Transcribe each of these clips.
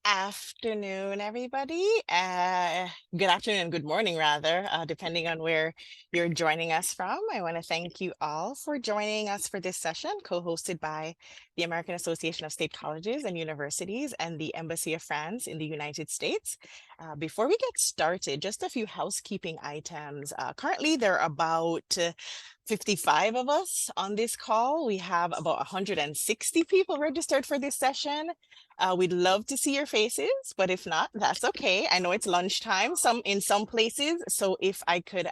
Afternoon, everybody. Good afternoon and good morning, rather, depending on where you're joining us from. I want to thank you all for joining us for this session, co-hosted by the American Association of State Colleges and Universities and the Embassy of France in the United States. Before we get started, just a few housekeeping items. Currently, there are about 55 of us on this call. We have about 160 people registered for this session. We'd love to see your faces, but if not, that's okay. I know it's lunchtime in some places. So if I could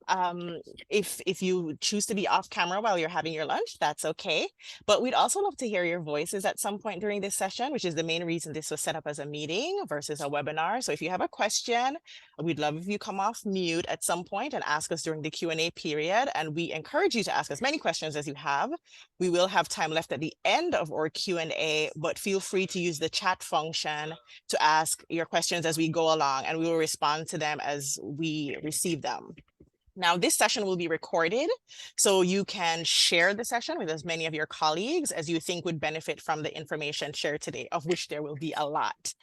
um, if you choose to be off camera while you're having your lunch, that's okay. But we'd also love to hear your voices at some point during this session, which is the main reason this was set up as a meeting versus a webinar. So if you have a question, we'd love if you come off mute at some point and ask us during the Q&A period. And we encourage you to ask as many questions as you have. We will have time left at the end of our Q&A, but feel free to use the chat function to ask your questions as we go along, and we will respond to them as we receive them. Now, this session will be recorded, so you can share the session with as many of your colleagues as you think would benefit from the information shared today, of which there will be a lot.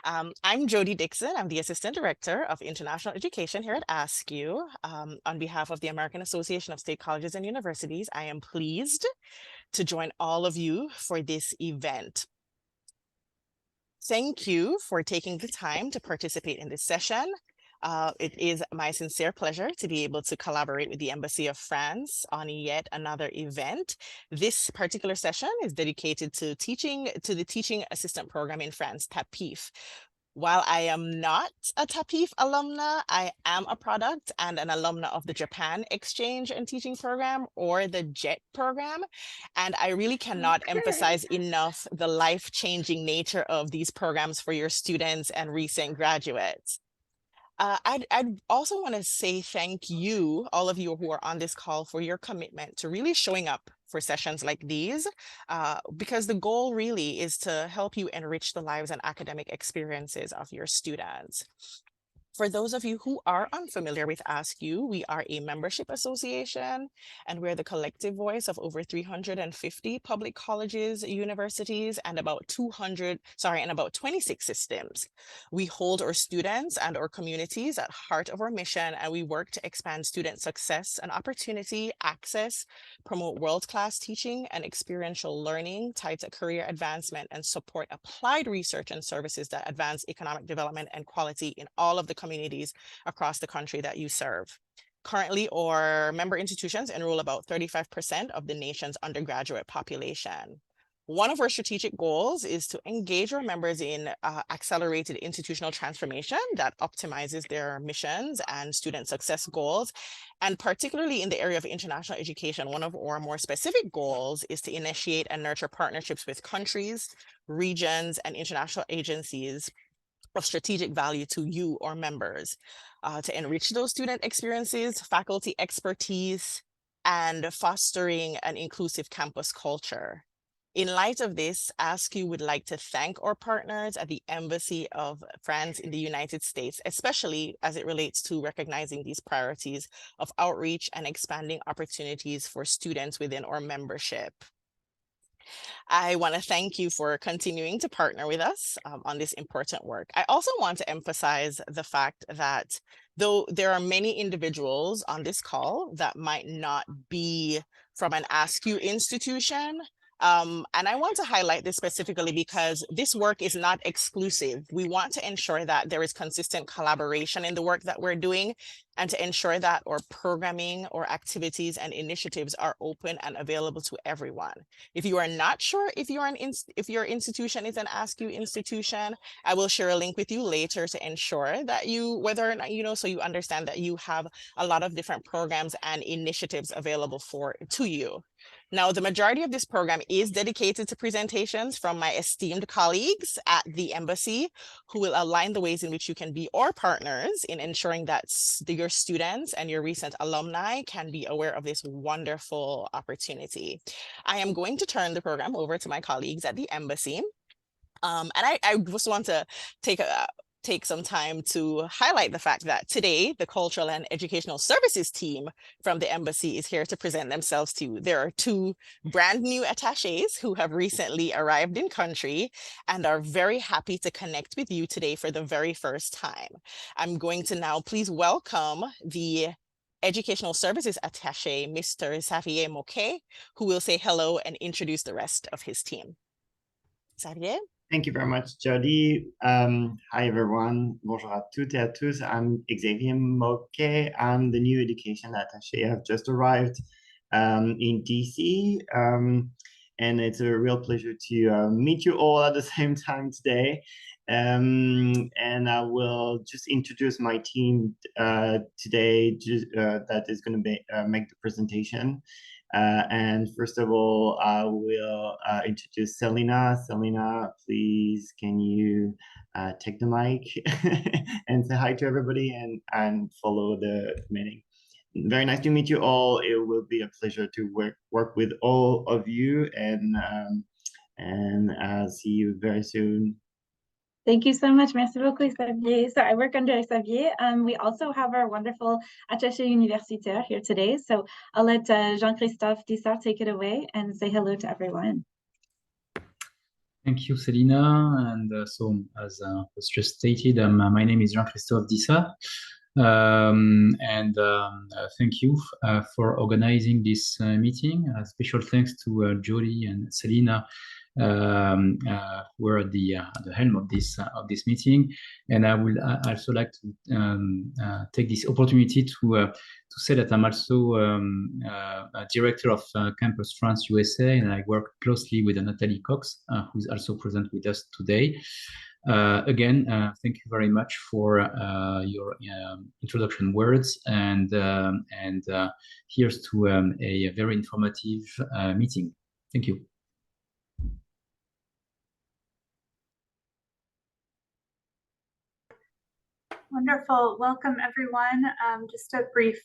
I'm Jody Dixon. I'm the Assistant Director of International Education here at AASCU. On behalf of the American Association of State Colleges and Universities, I am pleased to join all of you for this event. Thank you for taking the time to participate in this session. It is my sincere pleasure to be able to collaborate with the Embassy of France on yet another event. This particular session is dedicated to the Teaching Assistant Program in France, TAPIF. While I am not a TAPIF alumna, I am a product and an alumna of the Japan Exchange and Teaching Program, or the JET program. And I really cannot emphasize enough the life-changing nature of these programs for your students and recent graduates. I'd also want to say thank you, all of you who are on this call, for your commitment to really showing up for sessions like these, because the goal really is to help you enrich the lives and academic experiences of your students. For those of you who are unfamiliar with AASCU, we are a membership association, and we're the collective voice of over 350 public colleges, universities, and about 26 systems. We hold our students and our communities at heart of our mission, and we work to expand student success and opportunity, access, promote world-class teaching and experiential learning tied to career advancement, and support applied research and services that advance economic development and quality in all of the communities across the country that you serve. Currently, our member institutions enroll about 35% of the nation's undergraduate population. One of our strategic goals is to engage our members in accelerated institutional transformation that optimizes their missions and student success goals. And particularly in the area of international education, one of our more specific goals is to initiate and nurture partnerships with countries, regions, and international agencies of strategic value to you or members, to enrich those student experiences, faculty expertise, and fostering an inclusive campus culture. In light of this, AASCU would like to thank our partners at the Embassy of France in the United States, especially as it relates to recognizing these priorities of outreach and expanding opportunities for students within our membership. I want to thank you for continuing to partner with us on this important work. I also want to emphasize the fact that though there are many individuals on this call that might not be from an AASCU institution, and I want to highlight this specifically because this work is not exclusive. We want to ensure that there is consistent collaboration in the work that we're doing, and to ensure that our programming or activities and initiatives are open and available to everyone. If you are not sure if your institution is an AASCU institution, I will share a link with you later to ensure that whether or not, so you understand that you have a lot of different programs and initiatives available to you. Now, the majority of this program is dedicated to presentations from my esteemed colleagues at the Embassy, who will outline the ways in which you can be our partners in ensuring that your students and your recent alumni can be aware of this wonderful opportunity. I am going to turn the program over to my colleagues at the Embassy. And I just want to take take some time to highlight the fact that today the Cultural and Educational Services team from the embassy is here to present themselves to you. There are two brand new attaches who have recently arrived in country and are very happy to connect with you today for the very first time. I'm going to now please welcome the Educational Services Attaché, Mr. Xavier Moquet, who will say hello and introduce the rest of his team. Xavier? Thank you very much, Jody. Hi, everyone. Bonjour à toutes et à tous. I'm Xavier Moquet. I'm the new education attaché. I've just arrived in DC. And it's a real pleasure to meet you all at the same time today. And I will just introduce my team today that is going to make the presentation. And first of all, I will introduce Selena. Selena, please, can you take the mic and say hi to everybody and follow the meeting. Very nice to meet you all. It will be a pleasure to work with all of you, and see you very soon. Thank you so much. Merci beaucoup, Xavier. So I work under Xavier. We also have our wonderful attaché universitaire here today. So I'll let Jean-Christophe Dissart take it away and say hello to everyone. Thank you, Selena. And so, as was just stated, my name is Jean-Christophe Dissart. Thank you for organizing this meeting. Special thanks to Jody and Selena, who are at the helm of this meeting. And I will also like to take this opportunity to say that I'm also a director of Campus France USA, and I work closely with Nathalie Cox, who's also present with us today. Again, thank you very much for your introduction words, and here's to a very informative meeting. Thank you. Wonderful. Welcome, everyone. Just a brief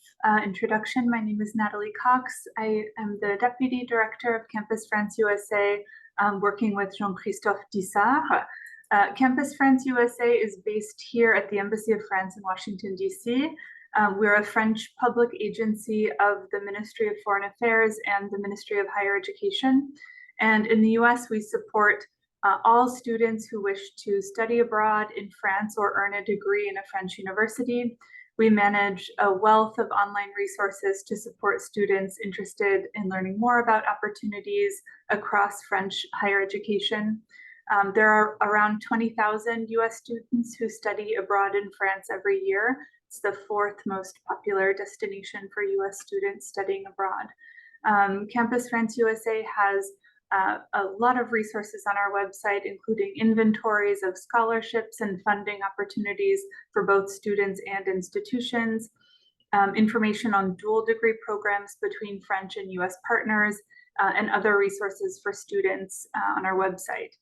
introduction. My name is Nathalie Cox. I am the Deputy Director of Campus France USA, working with Jean-Christophe Dissart. Campus France USA is based here at the Embassy of France in Washington, D.C. We're a French public agency of the Ministry of Foreign Affairs and the Ministry of Higher Education. And in the U.S., we support all students who wish to study abroad in France or earn a degree in a French university. We manage a wealth of online resources to support students interested in learning more about opportunities across French higher education. There are around 20,000 US students who study abroad in France every year. It's the fourth most popular destination for US students studying abroad. Campus France USA has a lot of resources on our website, including inventories of scholarships and funding opportunities for both students and institutions, information on dual degree programs between French and US partners, and other resources for students on our website.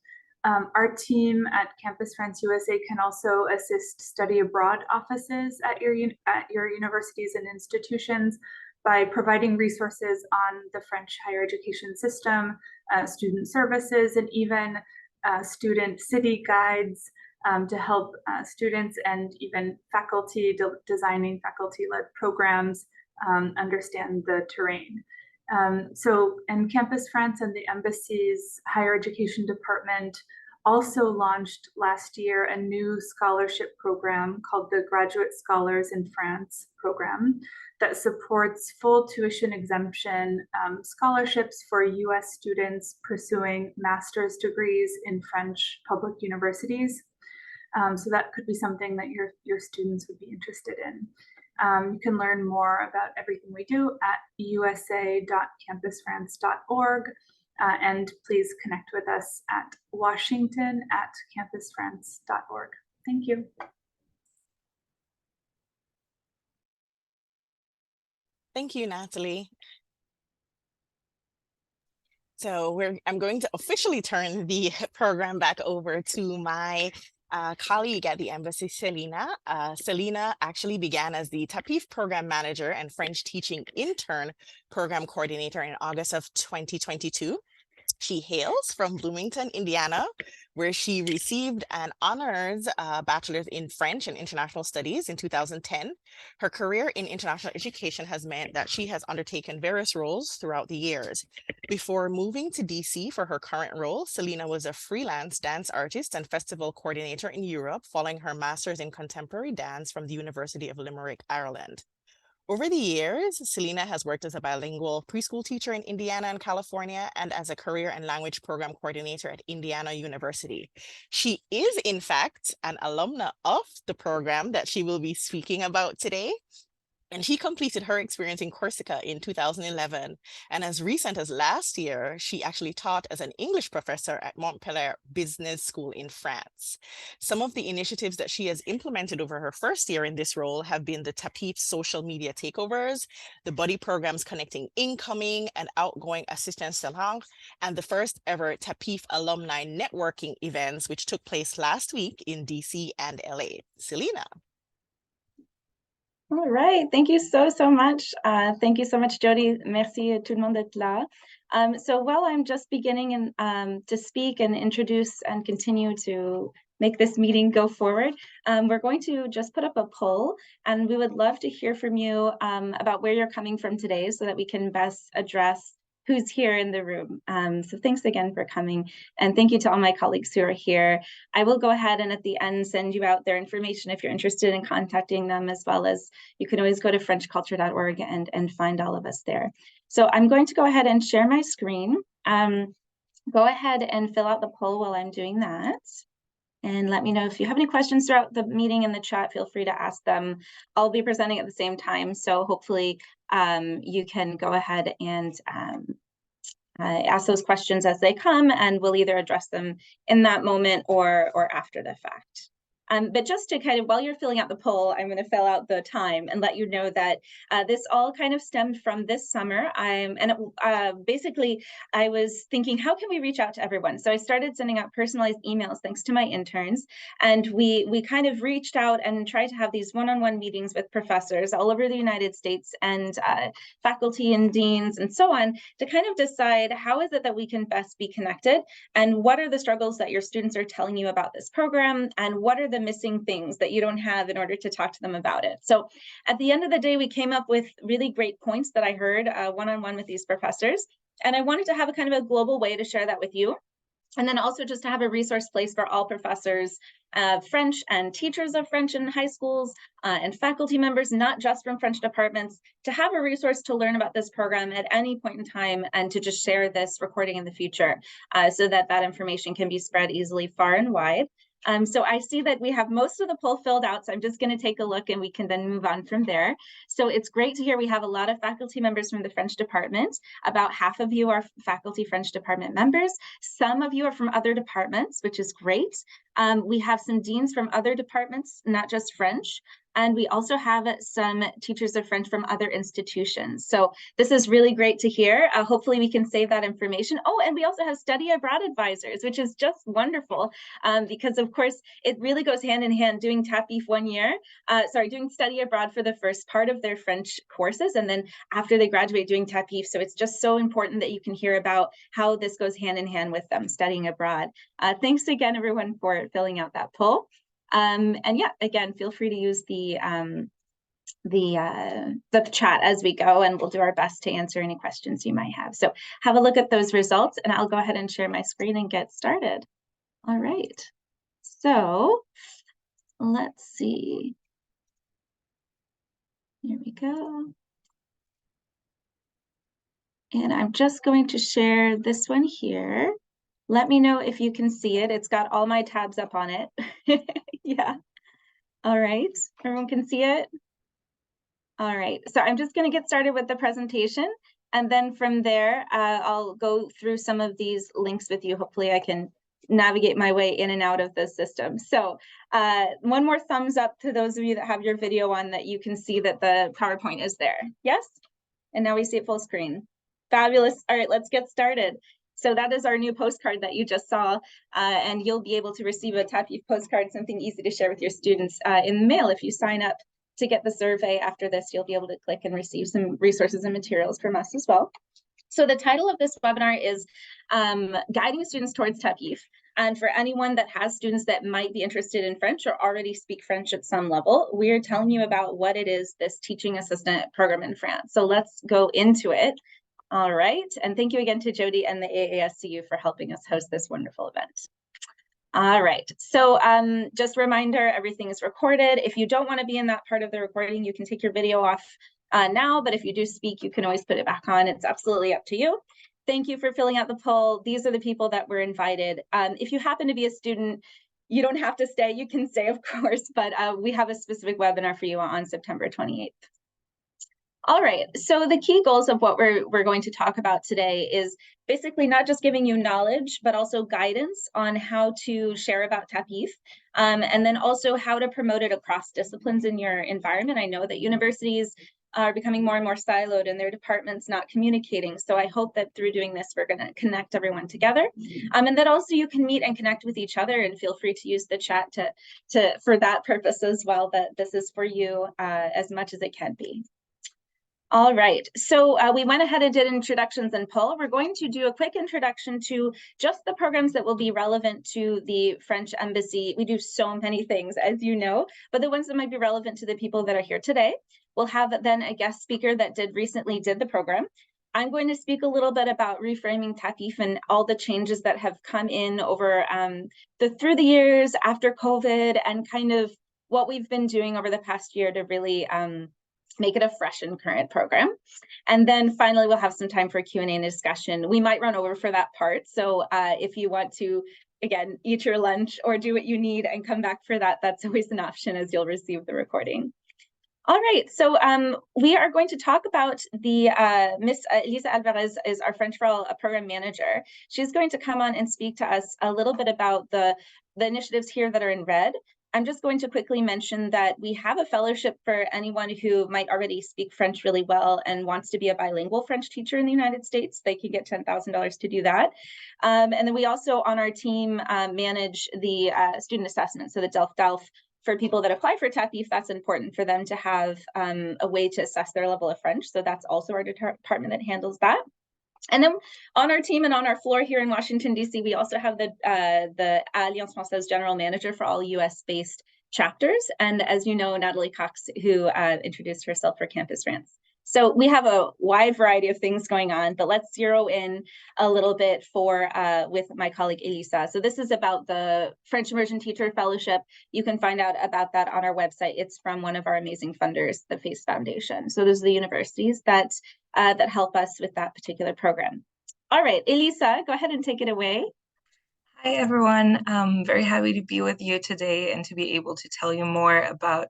Our team at Campus France USA can also assist study abroad offices at your universities and institutions by providing resources on the French higher education system, student services, and even student city guides to help students and even faculty designing faculty-led programs understand the terrain. And Campus France and the Embassy's Higher Education Department also launched last year a new scholarship program called the Graduate Scholars in France program that supports full tuition exemption scholarships for US students pursuing master's degrees in French public universities. So that could be something that your students would be interested in. You can learn more about everything we do at usa.campusfrance.org, and please connect with us at washington@campusfrance.org. Thank you. Thank you, Natalie. So I'm going to officially turn the program back over to my colleague at the embassy, Selena. Selena actually began as the TAPIF program manager and French teaching intern program coordinator in August of 2022. She hails from Bloomington, Indiana, where she received an honors bachelor's in French and International Studies in 2010. Her career in international education has meant that she has undertaken various roles throughout the years. Before moving to DC for her current role, Selena was a freelance dance artist and festival coordinator in Europe, following her master's in contemporary dance from the University of Limerick, Ireland. Over the years, Selena has worked as a bilingual preschool teacher in Indiana and California and as a career and language program coordinator at Indiana University. She is, in fact, an alumna of the program that she will be speaking about today. And she completed her experience in Corsica in 2011. And as recent as last year, she actually taught as an English professor at Montpellier Business School in France. Some of the initiatives that she has implemented over her first year in this role have been the TAPIF social media takeovers, the buddy programs connecting incoming and outgoing assistants de langue, and the first ever TAPIF alumni networking events, which took place last week in DC and LA. Selena. All right, thank you so much. Thank you so much, Jody. Merci tout le monde d'être là. So while I'm just beginning to speak and introduce and continue to make this meeting go forward, we're going to just put up a poll, and we would love to hear from you about where you're coming from today so that we can best address who's here in the room. So thanks again for coming, and thank you to all my colleagues who are here. I will go ahead and at the end send you out their information if you're interested in contacting them, as well as you can always go to frenchculture.org and find all of us there. So I'm going to go ahead and share my screen. Go ahead and fill out the poll while I'm doing that. And let me know if you have any questions throughout the meeting in the chat. Feel free to ask them. I'll be presenting at the same time, so hopefully you can go ahead and ask those questions as they come, and we'll either address them in that moment or after the fact. But just to kind of, while you're filling out the poll, I'm going to fill out the time and let you know that this all kind of stemmed from this summer. Basically, I was thinking, how can we reach out to everyone? So I started sending out personalized emails thanks to my interns, and we kind of reached out and tried to have these one-on-one meetings with professors all over the United States and faculty and deans and so on to kind of decide how is it that we can best be connected, and what are the struggles that your students are telling you about this program, and what are the missing things that you don't have in order to talk to them about it. So at the end of the day, we came up with really great points that I heard one-on-one with these professors. And I wanted to have a kind of a global way to share that with you. And then also just to have a resource place for all professors, French and teachers of French in high schools and faculty members, not just from French departments, to have a resource to learn about this program at any point in time and to just share this recording in the future so that that information can be spread easily far and wide. So I see that we have most of the poll filled out, so I'm just going to take a look and we can then move on from there. So it's great to hear we have a lot of faculty members from the French department. About half of you are faculty French department members. Some of you are from other departments, which is great. We have some deans from other departments, not just French. And we also have some teachers of French from other institutions. So this is really great to hear. Hopefully we can save that information. Oh, and we also have study abroad advisors, which is just wonderful because of course it really goes hand in hand doing TAPIF 1 year, doing study abroad for the first part of their French courses, and then after they graduate doing TAPIF. So it's just so important that you can hear about how this goes hand in hand with them studying abroad. Thanks again, everyone, for filling out that poll. And yeah, again, feel free to use the chat as we go, and we'll do our best to answer any questions you might have. So have a look at those results, and I'll go ahead and share my screen and get started. All right, so let's see. Here we go. And I'm just going to share this one here. Let me know if you can see it. It's got all my tabs up on it. Yeah. All right. Everyone can see it? All right. So I'm just going to get started with the presentation. And then from there, I'll go through some of these links with you. Hopefully I can navigate my way in and out of the system. So one more thumbs up to those of you that have your video on, that you can see that the PowerPoint is there. Yes? And now we see it full screen. Fabulous. All right, let's get started. So that is our new postcard that you just saw, and you'll be able to receive a TAPIF postcard, something easy to share with your students in the mail. If you sign up to get the survey after this, you'll be able to click and receive some resources and materials from us as well. So the title of this webinar is Guiding Students Towards TAPIF. And for anyone that has students that might be interested in French or already speak French at some level, we're telling you about what it is, this teaching assistant program in France. So let's go into it. All right. And thank you again to Jody and the AASCU for helping us host this wonderful event. All right. So just a reminder, everything is recorded. If you don't want to be in that part of the recording, you can take your video off now. But if you do speak, you can always put it back on. It's absolutely up to you. Thank you for filling out the poll. These are the people that were invited. If you happen to be a student, you don't have to stay. You can stay, of course, but we have a specific webinar for you on September 28th. All right, so the key goals of what we're going to talk about today is basically not just giving you knowledge, but also guidance on how to share about TAPIF, and then also how to promote it across disciplines in your environment. I know that universities are becoming more and more siloed and their departments not communicating. So I hope that through doing this, we're going to connect everyone together, and that also you can meet and connect with each other, and feel free to use the chat for that purpose as well, that this is for you as much as it can be. All right, so we went ahead and did introductions and poll. We're going to do a quick introduction to just the programs that will be relevant to the French Embassy. We do so many things, as you know, but the ones that might be relevant to the people that are here today. We'll have then a guest speaker that recently did the program. I'm going to speak a little bit about reframing TAPIF and all the changes that have come in over through the years after COVID, and kind of what we've been doing over the past year to really make it a fresh and current program. And then finally, we'll have some time for Q&A and discussion. We might run over for that part. So if you want to, again, eat your lunch or do what you need and come back for that, that's always an option, as you'll receive the recording. All right, so we are going to talk about the Miss Elisa Alvarez is our French for All program manager. She's going to come on and speak to us a little bit about the initiatives here that are in red. I'm just going to quickly mention that we have a fellowship for anyone who might already speak French really well and wants to be a bilingual French teacher in the United States. They can get $10,000 to do that. And then we also on our team manage the student assessment, so the DELF for people that apply for TAPIF. That's important for them to have a way to assess their level of French. So that's also our department that handles that. And then on our team and on our floor here in Washington, D.C., we also have the Alliance Française General Manager for all US-based chapters. And as you know, Natalie Cox, who introduced herself for Campus France. So we have a wide variety of things going on, but let's zero in a little bit with my colleague Elisa. So this is about the French Immersion Teacher Fellowship. You can find out about that on our website. It's from one of our amazing funders, the FACE Foundation. So those are the universities that help us with that particular program. All right, Elisa, go ahead and take it away. Hi, everyone. I'm very happy to be with you today and to be able to tell you more about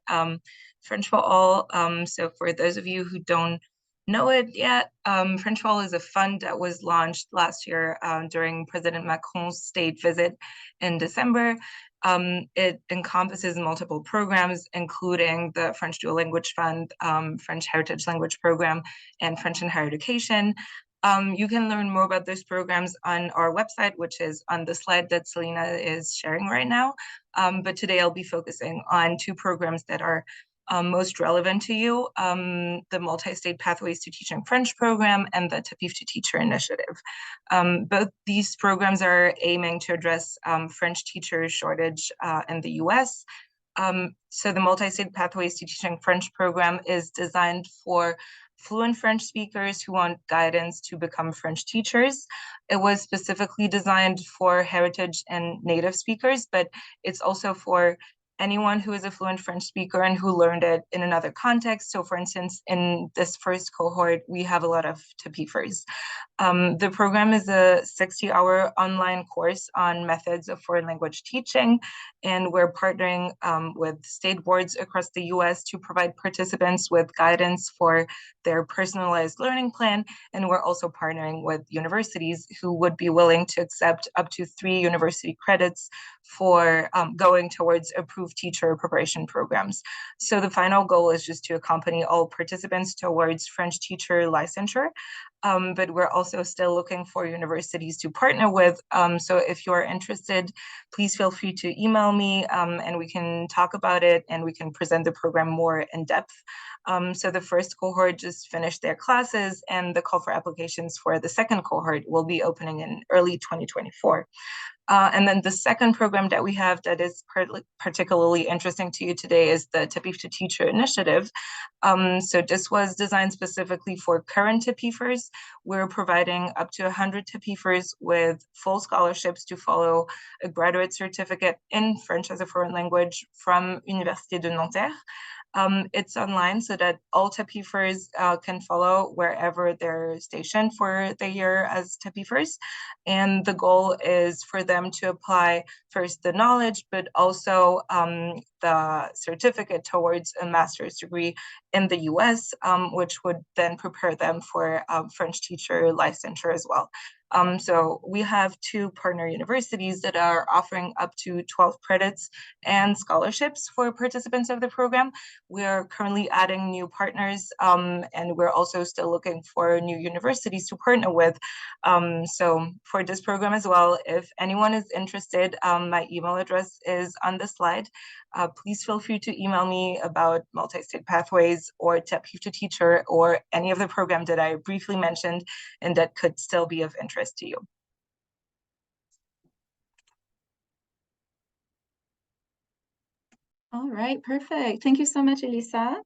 French for All. So for those of you who don't know it yet, French for All is a fund that was launched last year during President Macron's state visit in December. It encompasses multiple programs, including the French Dual Language Fund, French Heritage Language Program, and French in Higher Education. You can learn more about those programs on our website, which is on the slide that Selena is sharing right now. But today I'll be focusing on two programs that are most relevant to you, the Multi-State Pathways to Teaching French program and the TAPIF to Teacher initiative. Both these programs are aiming to address French teacher shortage in the US. So the Multi-State Pathways to Teaching French program is designed for fluent French speakers who want guidance to become French teachers. It was specifically designed for heritage and native speakers, but it's also for anyone who is a fluent French speaker and who learned it in another context. So for instance, in this first cohort, we have a lot of TAPIFers. The program is a 60-hour online course on methods of foreign language teaching, and we're partnering with state boards across the US to provide participants with guidance for their personalized learning plan. And we're also partnering with universities who would be willing to accept up to 3 university credits for going towards approved approved teacher preparation programs. So the final goal is just to accompany all participants towards French teacher licensure. But we're also still looking for universities to partner with. So if you're interested, please feel free to email me and we can talk about it and we can present the program more in depth. So the first cohort just finished their classes and the call for applications for the second cohort will be opening in early 2024. And then the second program that we have that is particularly interesting to you today is the TAPIF to Teacher initiative. So this was designed specifically for current TAPIFers. We're providing up to 100 TAPIFers with full scholarships to follow a graduate certificate in French as a foreign language from Université de Nanterre. It's online so that all TAPIFers can follow wherever they're stationed for the year as TAPIFers. And the goal is for them to apply first the knowledge, but also the certificate towards a master's degree in the US, which would then prepare them for French teacher licensure as well. So we have 2 partner universities that are offering up to 12 credits and scholarships for participants of the program. We are currently adding new partners and we're also still looking for new universities to partner with. So for this program as well, if anyone is interested, my email address is on the slide. Please feel free to email me about multi-state pathways or TAPIF to Teacher or any of the program that I briefly mentioned and that could still be of interest to you. All right, perfect. Thank you so much, Elisa.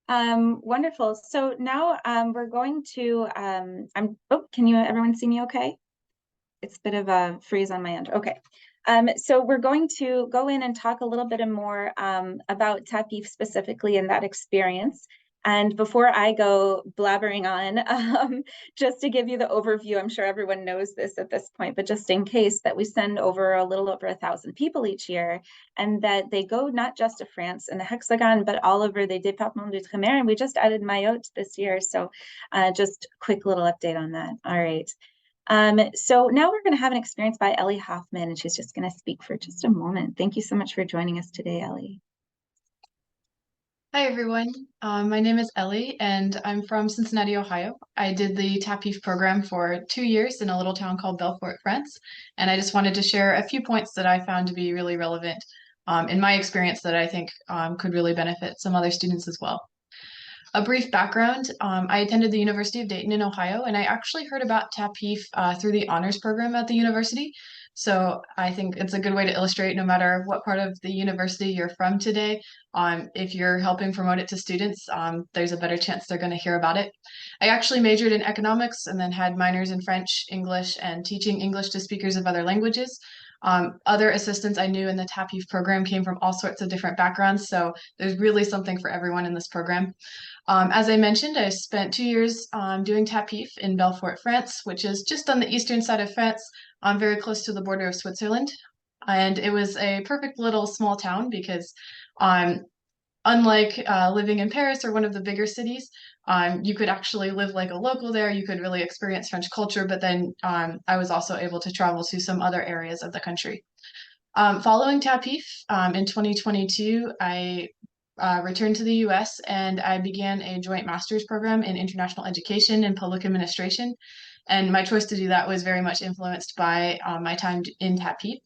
Wonderful. So now we're going to, can everyone see me okay? It's a bit of a freeze on my end. Okay. So we're going to go in and talk a little bit more about TAPIF specifically and that experience. And before I go blabbering on, just to give you the overview, I'm sure everyone knows this at this point, but just in case, that we send over a little over 1,000 people each year, and that they go not just to France and the Hexagon, but all over the Département d'Outre-mer, and we just added Mayotte this year. So just a quick little update on that. All right. So now we're going to have an experience by Ellie Hoffman, and she's just going to speak for just a moment. Thank you so much for joining us today, Ellie. Hi, everyone. My name is Ellie, and I'm from Cincinnati, Ohio. I did the TAPIF program for 2 years in a little town called Belfort, France, and I just wanted to share a few points that I found to be really relevant in my experience that I think could really benefit some other students as well. A brief background, I attended the University of Dayton in Ohio, and I actually heard about TAPIF through the honors program at the university. So I think it's a good way to illustrate no matter what part of the university you're from today, if you're helping promote it to students, there's a better chance they're going to hear about it. I actually majored in economics and then had minors in French, English, and teaching English to speakers of other languages. Other assistants I knew in the TAPIF program came from all sorts of different backgrounds, so there's really something for everyone in this program. As I mentioned, I spent 2 years doing TAPIF in Belfort, France, which is just on the eastern side of France, very close to the border of Switzerland. And it was a perfect little small town because unlike living in Paris or one of the bigger cities, you could actually live like a local there. You could really experience French culture, but then I was also able to travel to some other areas of the country. Following TAPIF in 2022, I returned to the US and I began a joint master's program in international education and public administration. And my choice to do that was very much influenced by my time in TAPIF,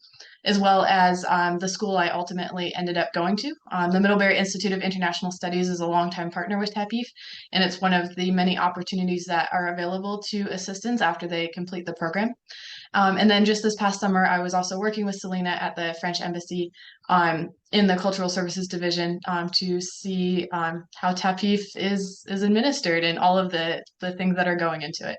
as well as the school I ultimately ended up going to. The Middlebury Institute of International Studies is a longtime partner with TAPIF, and it's one of the many opportunities that are available to assistants after they complete the program. And then just this past summer, I was also working with Selena at the French Embassy in the Cultural Services Division to see how TAPIF is administered and all of the things that are going into it.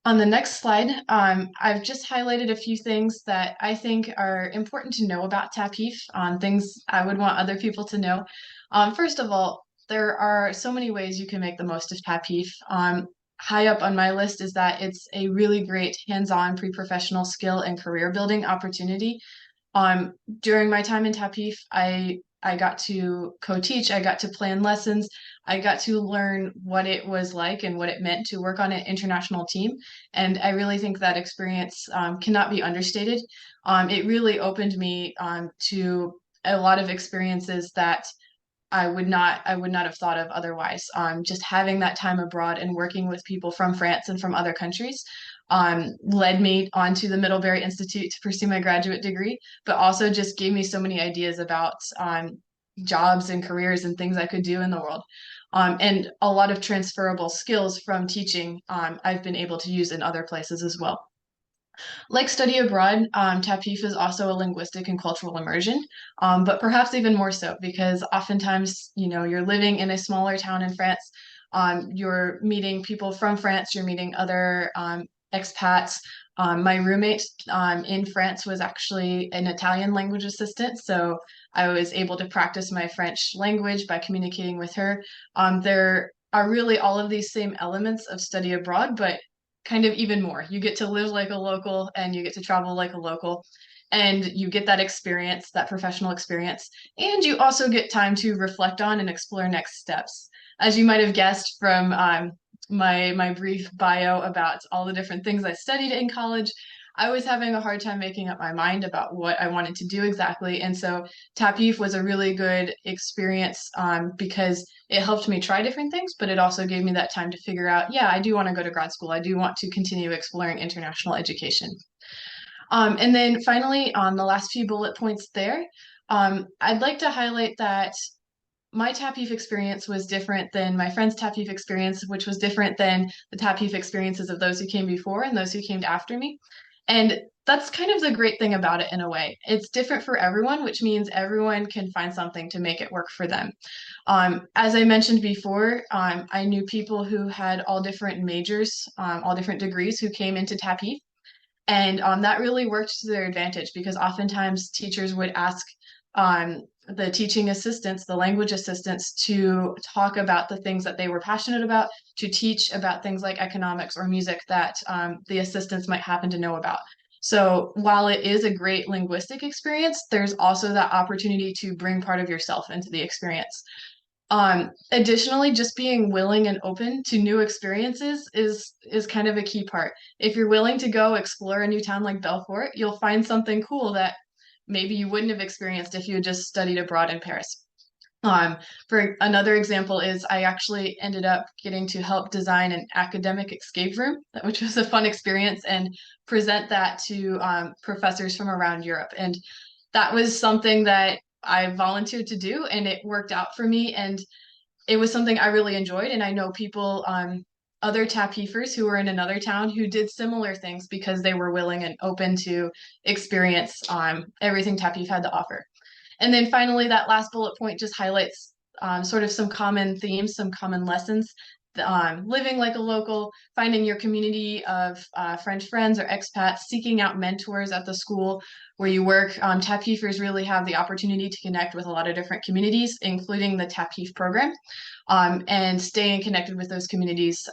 On the next slide, I've just highlighted a few things that I think are important to know about TAPIF, things I would want other people to know. First of all, there are so many ways you can make the most of TAPIF. High up on my list is that it's a really great hands-on pre-professional skill and career building opportunity. During my time in TAPIF, I got to co-teach, I got to plan lessons, I got to learn what it was like and what it meant to work on an international team. And I really think that experience cannot be understated. It really opened me to a lot of experiences that I would not have thought of otherwise. Just having that time abroad and working with people from France and from other countries led me onto the Middlebury Institute to pursue my graduate degree, but also just gave me so many ideas about jobs and careers and things I could do in the world. And a lot of transferable skills from teaching I've been able to use in other places as well. Like study abroad, TAPIF is also a linguistic and cultural immersion, but perhaps even more so because oftentimes, you're living in a smaller town in France, you're meeting people from France, you're meeting other expats. My roommate in France was actually an Italian language assistant, so I was able to practice my French language by communicating with her. There are really all of these same elements of study abroad, but kind of even more. You get to live like a local and you get to travel like a local, and you get that experience, that professional experience, and you also get time to reflect on and explore next steps. As you might have guessed from my brief bio about all the different things I studied in college, I was having a hard time making up my mind about what I wanted to do exactly. And so TAPIF was a really good experience because it helped me try different things, but it also gave me that time to figure out, yeah, I do want to go to grad school. I do want to continue exploring international education. And then finally, on the last few bullet points there, I'd like to highlight that my TAPIF experience was different than my friend's TAPIF experience, which was different than the TAPIF experiences of those who came before and those who came after me. And that's kind of the great thing about it in a way. It's different for everyone, which means everyone can find something to make it work for them. As I mentioned before, I knew people who had all different majors, all different degrees who came into TAPIF. And that really worked to their advantage because oftentimes teachers would ask the teaching assistants, the language assistants, to talk about the things that they were passionate about, to teach about things like economics or music that the assistants might happen to know about. So while it is a great linguistic experience, there's also that opportunity to bring part of yourself into the experience. Additionally, just being willing and open to new experiences is kind of a key part. If you're willing to go explore a new town like Belfort, you'll find something cool that maybe you wouldn't have experienced if you had just studied abroad in Paris. For another example is I actually ended up getting to help design an academic escape room, which was a fun experience, and present that to professors from around Europe. And that was something that I volunteered to do, and it worked out for me. And it was something I really enjoyed. And I know people, other TAPIFers who were in another town who did similar things because they were willing and open to experience everything TAPIF had to offer. And then finally, that last bullet point just highlights sort of some common themes, some common lessons. Living like a local, finding your community of French friends or expats, seeking out mentors at the school where you work. TAPIFers really have the opportunity to connect with a lot of different communities, including the TAPIF program. And staying connected with those communities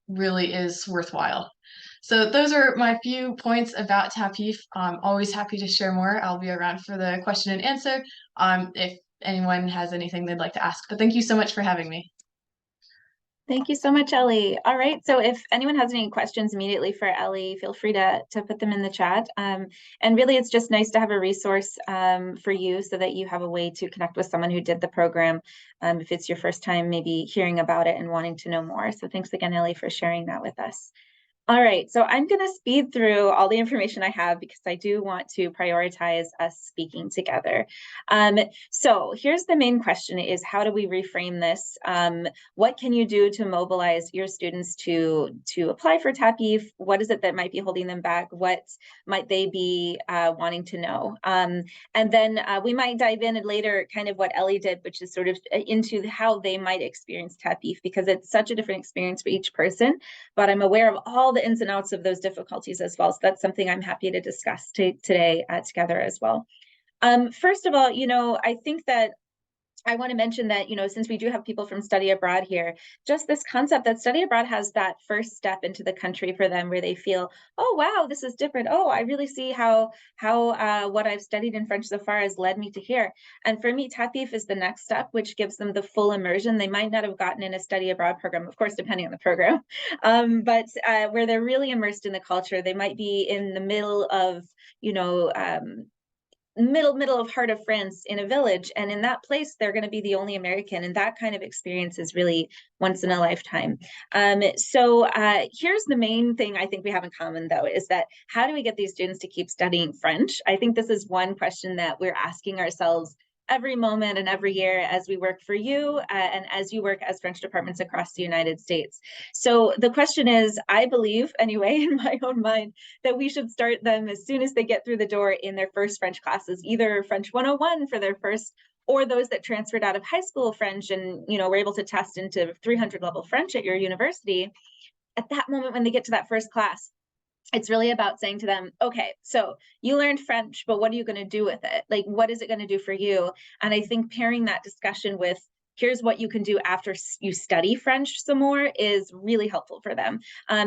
really is worthwhile. So those are my few points about TAPIF. Always happy to share more. I'll be around for the question and answer if anyone has anything they'd like to ask. But thank you so much for having me. Thank you so much, Ellie. All right, so if anyone has any questions immediately for Ellie, feel free to put them in the chat. And really, it's just nice to have a resource for you so that you have a way to connect with someone who did the program if it's your first time maybe hearing about it and wanting to know more. So thanks again, Ellie, for sharing that with us. All right, so I'm going to speed through all the information I have because I do want to prioritize us speaking together. So here's the main question is, how do we reframe this? What can you do to mobilize your students to apply for TAPIF? What is it that might be holding them back? What might they be wanting to know? And then we might dive in later kind of what Ellie did, which is sort of into how they might experience TAPIF, because it's such a different experience for each person, but I'm aware of all the ins and outs of those difficulties as well. So that's something I'm happy to discuss today together as well. First of all, I think that I want to mention that, since we do have people from study abroad here, just this concept that study abroad has that first step into the country for them where they feel, oh, wow, this is different. Oh, I really see how what I've studied in French so far has led me to here. And for me, TAPIF is the next step, which gives them the full immersion they might not have gotten in a study abroad program, of course, depending on the program, but where they're really immersed in the culture. They might be in the middle of, middle of heart of France in a village, and in that place they're going to be the only American, and that kind of experience is really once in a lifetime. So here's the main thing I think we have in common, though, is that how do we get these students to keep studying French? I think this is one question that we're asking ourselves every moment and every year as we work for you and as you work as French departments across the United States. So the question is, I believe anyway, in my own mind, that we should start them as soon as they get through the door in their first French classes, either French 101 for their first, or those that transferred out of high school French and were able to test into 300 level French at your university. At that moment, when they get to that first class, it's really about saying to them, okay, so you learned French, but what are you going to do with it? Like, what is it going to do for you? And I think pairing that discussion with, here's what you can do after you study French some more is really helpful for them.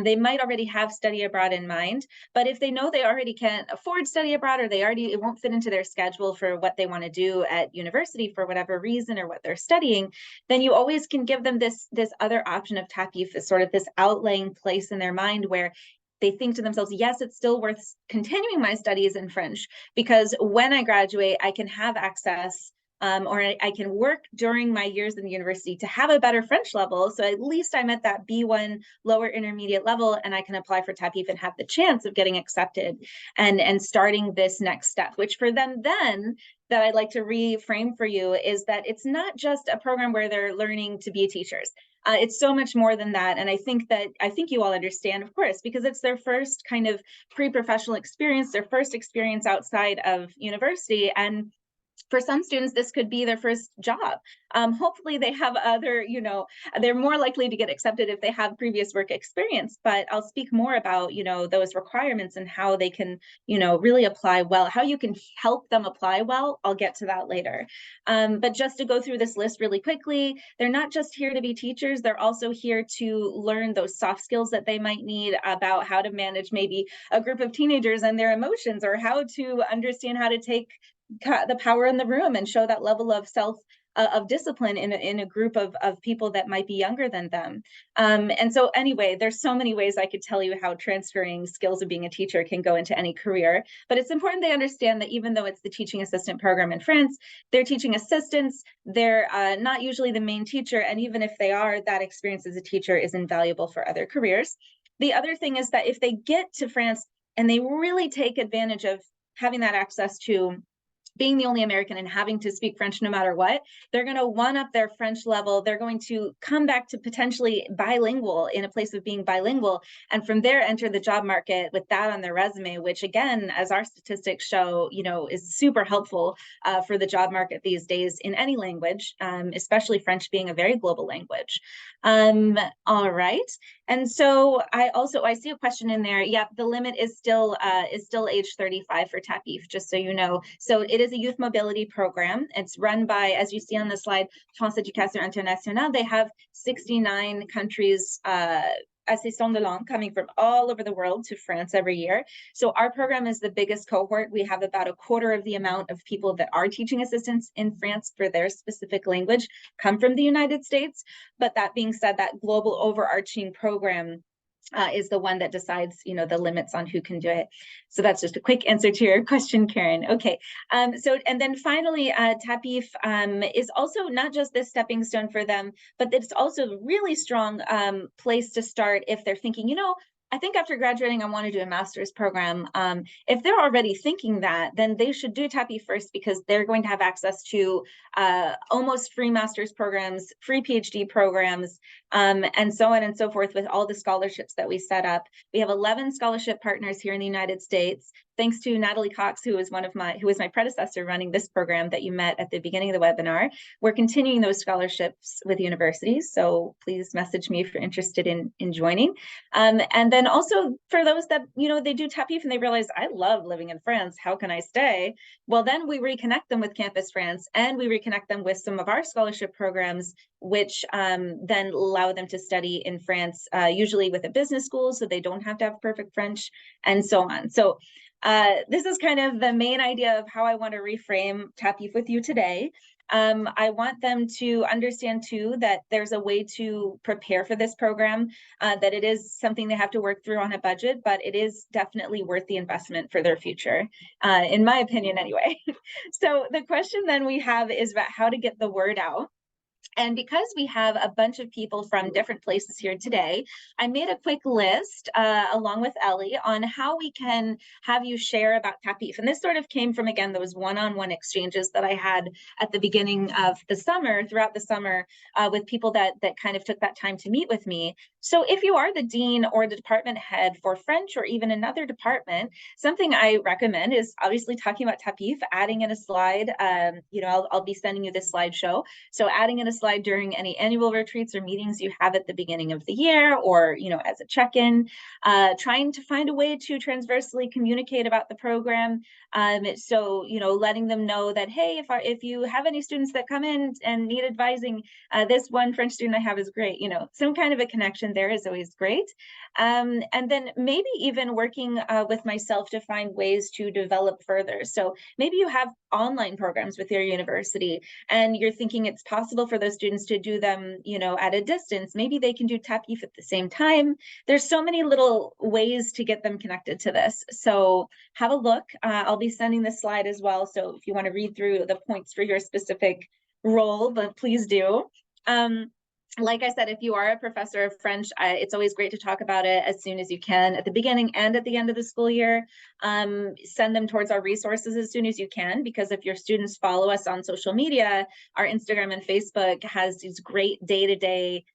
They might already have study abroad in mind, but if they know they already can't afford study abroad, or it won't fit into their schedule for what they want to do at university for whatever reason or what they're studying, then you always can give them this other option of TAPIF as sort of this outlying place in their mind where they think to themselves, yes, it's still worth continuing my studies in French, because when I graduate, I can have access or I can work during my years in the university to have a better French level. So at least I'm at that B1 lower intermediate level, and I can apply for TAPIF and have the chance of getting accepted and starting this next step, which for them then, that I'd like to reframe for you, is that it's not just a program where they're learning to be teachers. It's so much more than that. And I think you all understand, of course, because it's their first kind of pre-professional experience, their first experience outside of university. And for some students, this could be their first job. Hopefully they have other, they're more likely to get accepted if they have previous work experience, but I'll speak more about, those requirements and how they can, really apply well, how you can help them apply well. I'll get to that later. But just to go through this list really quickly, they're not just here to be teachers, they're also here to learn those soft skills that they might need about how to manage maybe a group of teenagers and their emotions, or how to understand how to take the power in the room and show that level of of discipline in a group of people that might be younger than them. And so anyway, there's so many ways I could tell you how transferring skills of being a teacher can go into any career, but it's important they understand that even though it's the teaching assistant program in France, they're teaching assistants, they're not usually the main teacher, and even if they are, that experience as a teacher is invaluable for other careers. The other thing is that if they get to France and they really take advantage of having that access to being the only American and having to speak French no matter what, they're going to one up their French level. They're going to come back to potentially bilingual in a place of being bilingual. And from there, enter the job market with that on their resume, which again, as our statistics show, is super helpful for the job market these days in any language, especially French being a very global language. All right. And so I see a question in there. Yeah, the limit is still age 35 for TAPIF, just so you know. So it is a youth mobility program. It's run by, as you see on the slide, France Éducation Internationale. They have 69 countries assistants de langue coming from all over the world to France every year. So our program is the biggest cohort. We have about a quarter of the amount of people that are teaching assistants in France for their specific language come from the United States. But that being said, that global overarching program is the one that decides, the limits on who can do it. So that's just a quick answer to your question, Karen. Okay. And then finally, TAPIF is also not just this stepping stone for them, but it's also a really strong place to start if they're thinking, I think after graduating, I want to do a master's program. If they're already thinking that, then they should do TAPIF first, because they're going to have access to almost free master's programs, free PhD programs, and so on and so forth with all the scholarships that we set up. We have 11 scholarship partners here in the United States. thanks to Natalie Cox, who was my predecessor running this program that you met at the beginning of the webinar. We're continuing those scholarships with universities, so please message me if you're interested in joining. And then also for those that, you know, they do TAPIF and they realize, I love living in France, how can I stay? Well, then we reconnect them with Campus France, and we reconnect them with some of our scholarship programs, which then allow them to study in France, usually with a business school, so they don't have to have perfect French, and so on. So this is kind of the main idea of how I want to reframe TAPIF with you today. I want them to understand too that there's a way to prepare for this program, that it is something they have to work through on a budget, but it is definitely worth the investment for their future, in my opinion anyway. So the question then we have is about how to get the word out. And because we have a bunch of people from different places here today, I made a quick list along with Ellie on how we can have you share about TAPIF. And this sort of came from, again, those one-on-one exchanges that I had at the beginning of the summer, throughout the summer, with people that kind of took that time to meet with me. So if you are the dean or the department head for French or even another department, something I recommend is obviously talking about TAPIF, adding in a slide. You know, I'll be sending you this slideshow. So adding in a slide during any annual retreats or meetings you have at the beginning of the year, or, you know, as a check-in, trying to find a way to transversely communicate about the program. So, you know, letting them know that, hey, if you have any students that come in and need advising, this one French student I have is great. You know, some kind of a connection there is always great. And then maybe even working with myself to find ways to develop further. So maybe you have online programs with your university and you're thinking it's possible for those students to do them, you know, at a distance. Maybe they can do TAPIF at the same time. There's so many little ways to get them connected to this. So have a look. I'll be sending this slide as well. So if you want to read through the points for your specific role, but please do. Like I said, if you are a professor of French, it's always great to talk about it as soon as you can, at the beginning and at the end of the school year. Send them towards our resources as soon as you can, because if your students follow us on social media, our Instagram and Facebook has these great day-to-day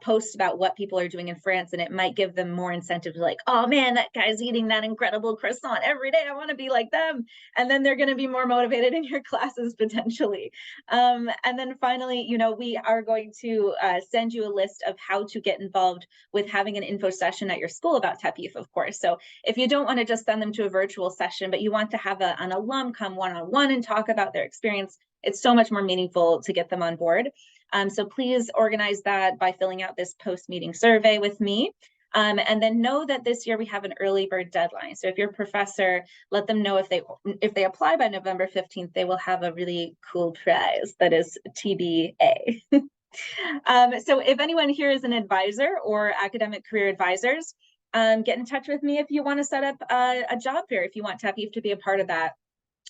posts about what people are doing in France, and it might give them more incentive to, like, oh man, that guy's eating that incredible croissant every day, I want to be like them. And then they're going to be more motivated in your classes potentially. And then finally, you know, we are going to send you a list of how to get involved with having an info session at your school about TAPIF, of course. So if you don't want to just send them to a virtual session, but you want to have an alum come one-on-one and talk about their experience, it's so much more meaningful to get them on board. So please organize that by filling out this post-meeting survey with me. And then know that this year we have an early bird deadline. So if you're a professor, let them know if they apply by November 15th, they will have a really cool prize that is TBA. So if anyone here is an advisor or academic career advisors, get in touch with me if you want to set up a job fair, if you want TAPIF to be a part of that.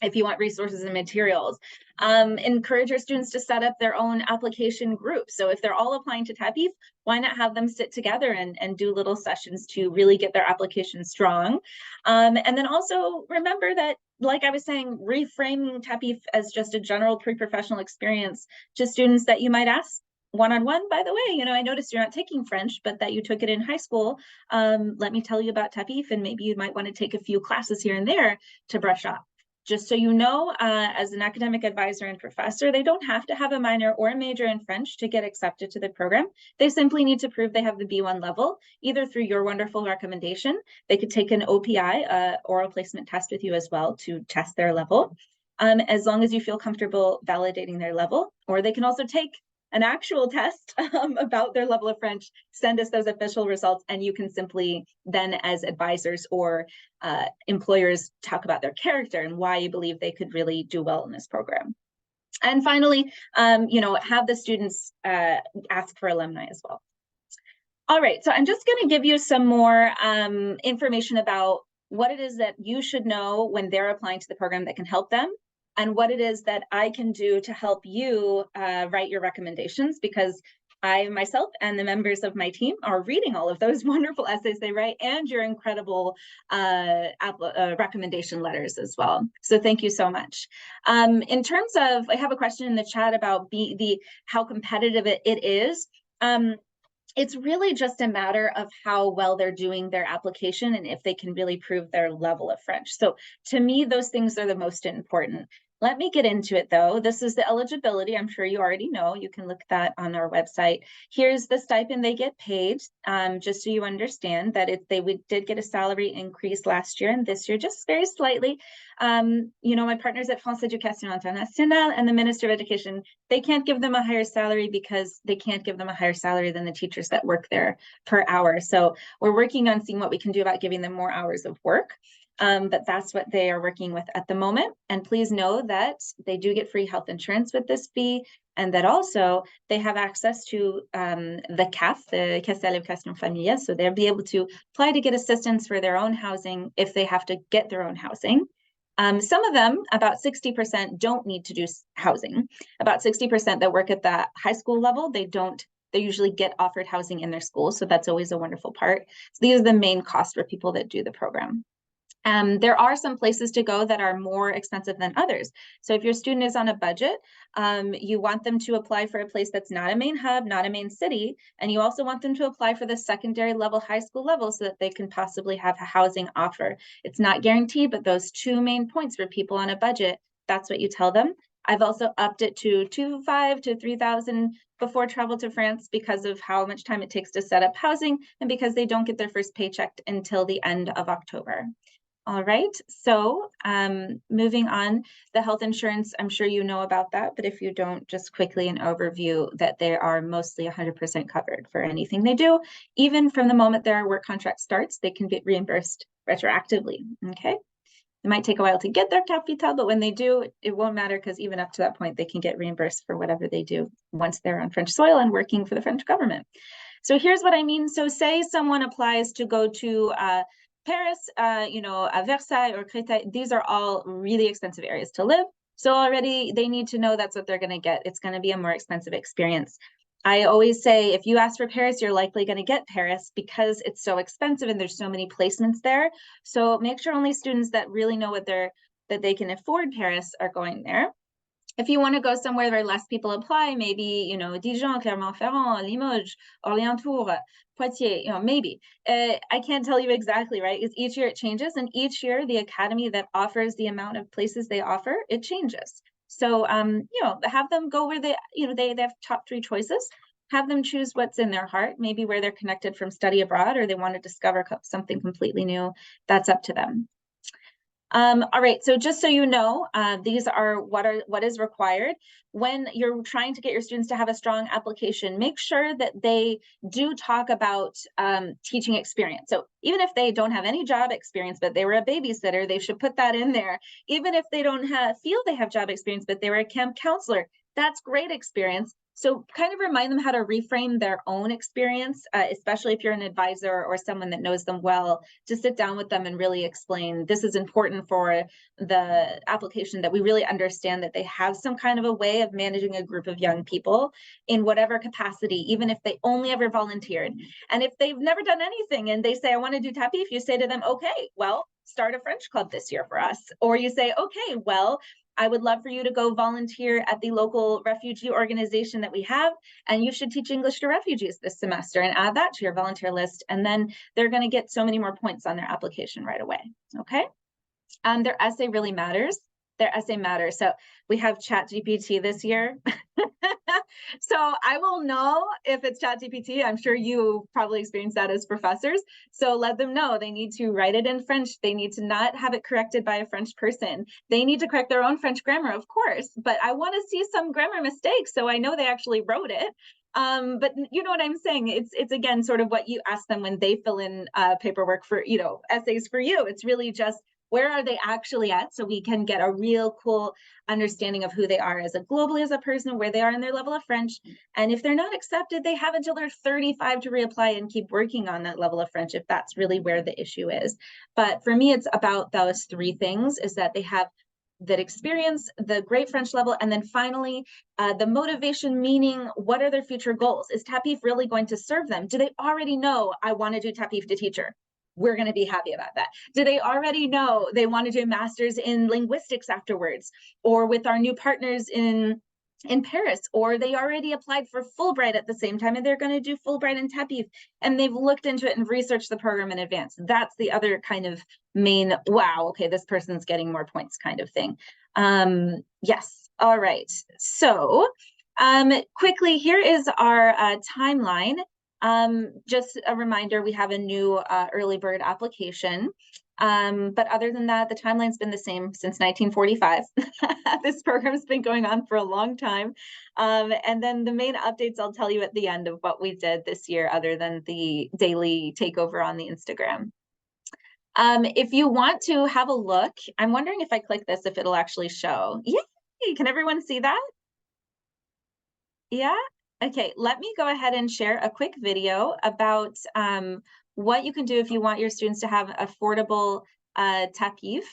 If you want resources and materials, encourage your students to set up their own application group. So if they're all applying to TAPIF, why not have them sit together and do little sessions to really get their application strong? And then also remember that, like I was saying, reframing TAPIF as just a general pre-professional experience to students that you might ask one-on-one, by the way, you know, I noticed you're not taking French, but that you took it in high school. Let me tell you about TAPIF, and maybe you might want to take a few classes here and there to brush up. Just so you know, as an academic advisor and professor, they don't have to have a minor or a major in French to get accepted to the program. They simply need to prove they have the B1 level, either through your wonderful recommendation. They could take an OPI, oral placement test, with you as well to test their level, as long as you feel comfortable validating their level. Or they can also take an actual test about their level of French, send us those official results, and you can simply then, as advisors or employers, talk about their character and why you believe they could really do well in this program. And finally, you know, have the students ask for alumni as well. All right, so I'm just going to give you some more information about what it is that you should know when they're applying to the program that can help them, and what it is that I can do to help you write your recommendations, because I myself and the members of my team are reading all of those wonderful essays they write and your incredible recommendation letters as well. So thank you so much. In terms of, I have a question in the chat about how competitive it is. it's really just a matter of how well they're doing their application and if they can really prove their level of French. So to me, those things are the most important. Let me get into it though. This is the eligibility. I'm sure you already know. You can look that on our website. Here's the stipend they get paid, just so you understand that we did get a salary increase last year and this year, just very slightly. You know, my partners at France Éducation Internationale and the Minister of Education, they can't give them a higher salary because they can't give them a higher salary than the teachers that work there per hour. So we're working on seeing what we can do about giving them more hours of work. But that's what they are working with at the moment. And please know that they do get free health insurance with this fee, and that also they have access to the CAF, the Caisse d'Allocation Familiale, so they'll be able to apply to get assistance for their own housing if they have to get their own housing. Some of them, about 60%, don't need to do housing. About 60% that work at the high school level, they usually get offered housing in their school, so that's always a wonderful part. So these are the main costs for people that do the program. There are some places to go that are more expensive than others. So if your student is on a budget, you want them to apply for a place that's not a main hub, not a main city, and you also want them to apply for the secondary level, high school level, so that they can possibly have a housing offer. It's not guaranteed, but those two main points for people on a budget, that's what you tell them. I've also upped it to $2,500 to $3,000 before travel to France because of how much time it takes to set up housing and because they don't get their first paycheck until the end of October. All right, so moving on, the health insurance, I'm sure you know about that, but if you don't, just quickly an overview that they are mostly 100% covered for anything they do. Even from the moment their work contract starts, they can get reimbursed retroactively, okay? It might take a while to get their capital, but when they do, it won't matter because even up to that point, they can get reimbursed for whatever they do once they're on French soil and working for the French government. So here's what I mean. So say someone applies to go to Paris, you know, Versailles or Créteil. These are all really expensive areas to live. So already they need to know that's what they're going to get. It's going to be a more expensive experience. I always say, if you ask for Paris, you're likely going to get Paris because it's so expensive and there's so many placements there. So make sure only students that really know that they can afford Paris are going there. If you want to go somewhere where less people apply, maybe, you know, Dijon, Clermont-Ferrand, Limoges, Orléans-Tours, Poitiers, you know, maybe. I can't tell you exactly, right? Because each year it changes, and each year the academy that offers the amount of places they offer, it changes. So, you know, have them go where they have top 3 choices. Have them choose what's in their heart, maybe where they're connected from study abroad or they want to discover something completely new. That's up to them. All right, so just so you know, these are what is required. When you're trying to get your students to have a strong application, make sure that they do talk about teaching experience. So even if they don't have any job experience, but they were a babysitter, they should put that in there. Even if they don't feel they have job experience, but they were a camp counselor, that's great experience. So kind of remind them how to reframe their own experience, especially if you're an advisor or someone that knows them well, to sit down with them and really explain this is important for the application, that we really understand that they have some kind of a way of managing a group of young people in whatever capacity, even if they only ever volunteered. And if they've never done anything and they say, I want to do tapis, if you say to them, okay, well, start a French club this year for us. Or you say, okay, well, I would love for you to go volunteer at the local refugee organization that we have, and you should teach English to refugees this semester and add that to your volunteer list. And then they're going to get so many more points on their application right away. Okay. Their essay really matters. Their essay matters. So we have ChatGPT this year. So I will know if it's ChatGPT. I'm sure you probably experienced that as professors. So let them know they need to write it in French. They need to not have it corrected by a French person. They need to correct their own French grammar, of course, but I want to see some grammar mistakes so I know they actually wrote it. But you know what I'm saying? It's again, sort of what you ask them when they fill in paperwork for, you know, essays for you. It's really just, where are they actually at, so we can get a real cool understanding of who they are as globally as a person, where they are in their level of French. And if they're not accepted, they have until they're 35 to reapply and keep working on that level of French if that's really where the issue is. But for me, it's about those 3 things, is that they have that experience, the great French level, and then finally, the motivation, meaning what are their future goals? Is TAPIF really going to serve them? Do they already know, I want to do TAPIF to teacher? We're going to be happy about that. Do they already know they want to do a master's in linguistics afterwards? Or with our new partners in in Paris, or they already applied for Fulbright at the same time and they're going to do Fulbright in TAPIF, and they've looked into it and researched the program in advance. That's the other kind of main, wow, okay, this person's getting more points kind of thing. Yes, all right. So quickly, here is our timeline. Just a reminder, we have a new early bird application. But other than that, the timeline's been the same since 1945. This program's been going on for a long time. And then the main updates I'll tell you at the end of what we did this year, other than the daily takeover on the Instagram. If you want to have a look, I'm wondering if I click this, if it'll actually show. Yay! Can everyone see that? Yeah? Okay, let me go ahead and share a quick video about what you can do if you want your students to have affordable TAPIF.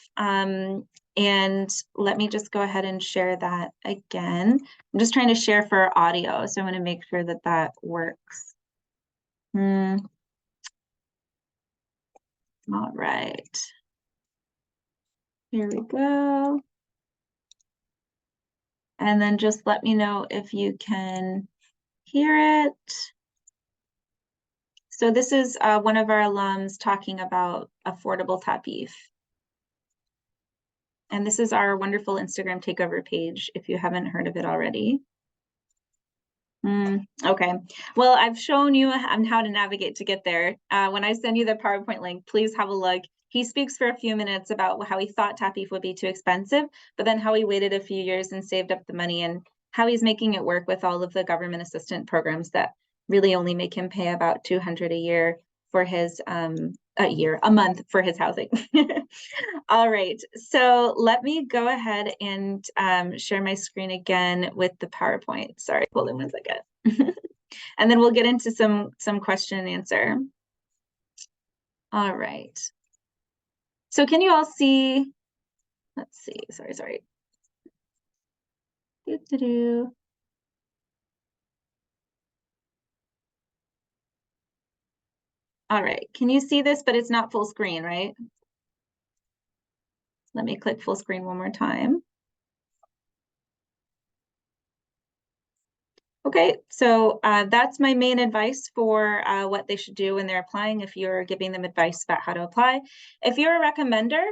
And let me just go ahead and share that again. I'm just trying to share for audio, so I'm going to make sure that that works. All right. Here we go. And then just let me know if you can hear it. So this is one of our alums talking about affordable TAPIF. And this is our wonderful Instagram takeover page, if you haven't heard of it already. Okay, well, I've shown you how to navigate to get there. When I send you the PowerPoint link, please have a look. He speaks for a few minutes about how he thought TAPIF would be too expensive, but then how he waited a few years and saved up the money, and how he's making it work with all of the government assistance programs that really only make him pay about $200 a year for his a month for his housing. All right, so let me go ahead and share my screen again with the PowerPoint. Sorry, hold on one second. And then we'll get into some question and answer. All right. So can you all see? Let's see. Sorry. All right, can you see this, but it's not full screen, right? Let me click full screen one more time. Okay, so that's my main advice for what they should do when they're applying, if you're giving them advice about how to apply. If you're a recommender,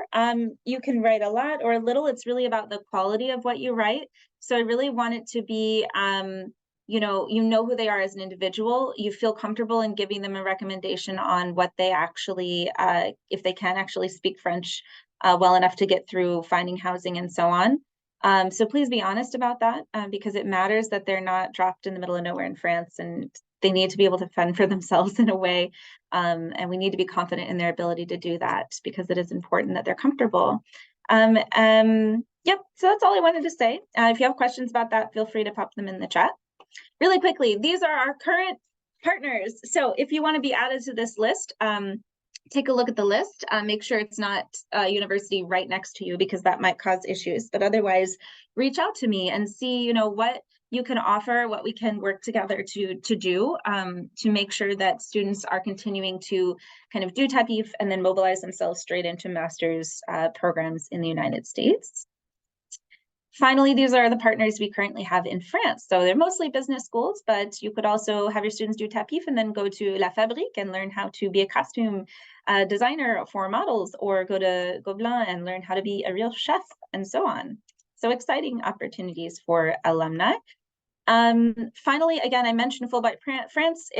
you can write a lot or a little. It's really about the quality of what you write. So I really want it to be, you know who they are as an individual. You feel comfortable in giving them a recommendation on what they actually, if they can actually speak French well enough to get through finding housing and so on. So please be honest about that, because it matters that they're not dropped in the middle of nowhere in France, and they need to be able to fend for themselves in a way. And we need to be confident in their ability to do that, because it is important that they're comfortable. Yep, so that's all I wanted to say. If you have questions about that, feel free to pop them in the chat. Really quickly, these are our current partners. So if you want to be added to this list, take a look at the list. Make sure it's not a university right next to you, because that might cause issues. But otherwise, reach out to me and see, what you can offer, what we can work together to do to make sure that students are continuing to kind of do TAPIF and then mobilize themselves straight into master's programs in the United States. Finally, these are the partners we currently have in France. So they're mostly business schools, but you could also have your students do TAPIF and then go to La Fabrique and learn how to be a costume designer for models, or go to Gobelin and learn how to be a real chef, and so on. So exciting opportunities for alumni. Finally, again, I mentioned Fulbright France.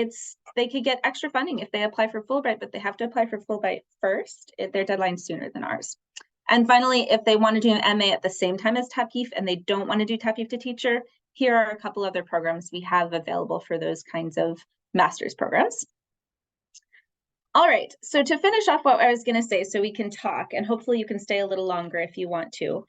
They could get extra funding if they apply for Fulbright, but they have to apply for Fulbright first. Their deadline's sooner than ours. And finally, if they want to do an MA at the same time as TAPIF and they don't want to do TAPIF to teacher, here are a couple other programs we have available for those kinds of master's programs. All right, so to finish off what I was going to say, so we can talk, and hopefully you can stay a little longer if you want to.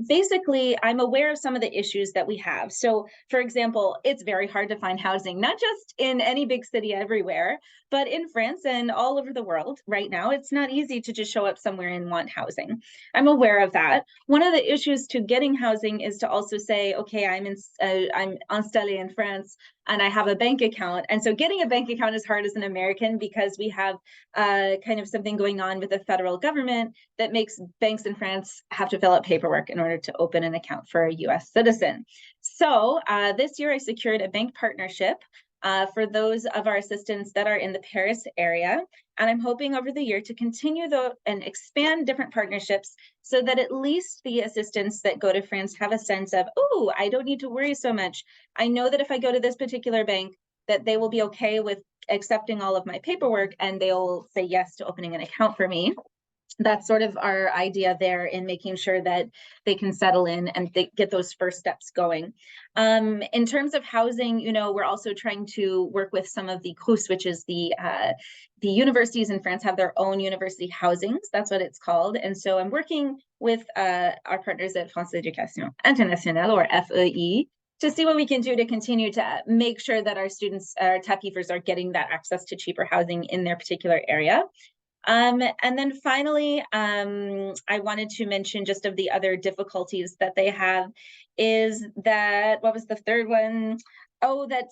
Basically, I'm aware of some of the issues that we have. So, for example, it's very hard to find housing, not just in any big city everywhere, but in France and all over the world right now. It's not easy to just show up somewhere and want housing. I'm aware of that. One of the issues to getting housing is to also say, okay, I'm installé in France and I have a bank account. And so getting a bank account is hard as an American, because we have kind of something going on with the federal government that makes banks in France have to fill out paperwork paperwork in order to open an account for a US citizen. So this year I secured a bank partnership for those of our assistants that are in the Paris area. And I'm hoping over the year to continue and expand different partnerships so that at least the assistants that go to France have a sense of, oh, I don't need to worry so much. I know that if I go to this particular bank, that they will be okay with accepting all of my paperwork and they'll say yes to opening an account for me. That's sort of our idea there in making sure that they can settle in and they get those first steps going. In terms of housing, you know, we're also trying to work with some of the CRUS, which is the universities in France have their own university housings. That's what it's called. And so I'm working with our partners at France Éducation Internationale, or FEI, to see what we can do to continue to make sure that our students, our TAPIFers, are getting that access to cheaper housing in their particular area. And then finally, I wanted to mention just of the other difficulties that they have is that, what was the third one? Oh, that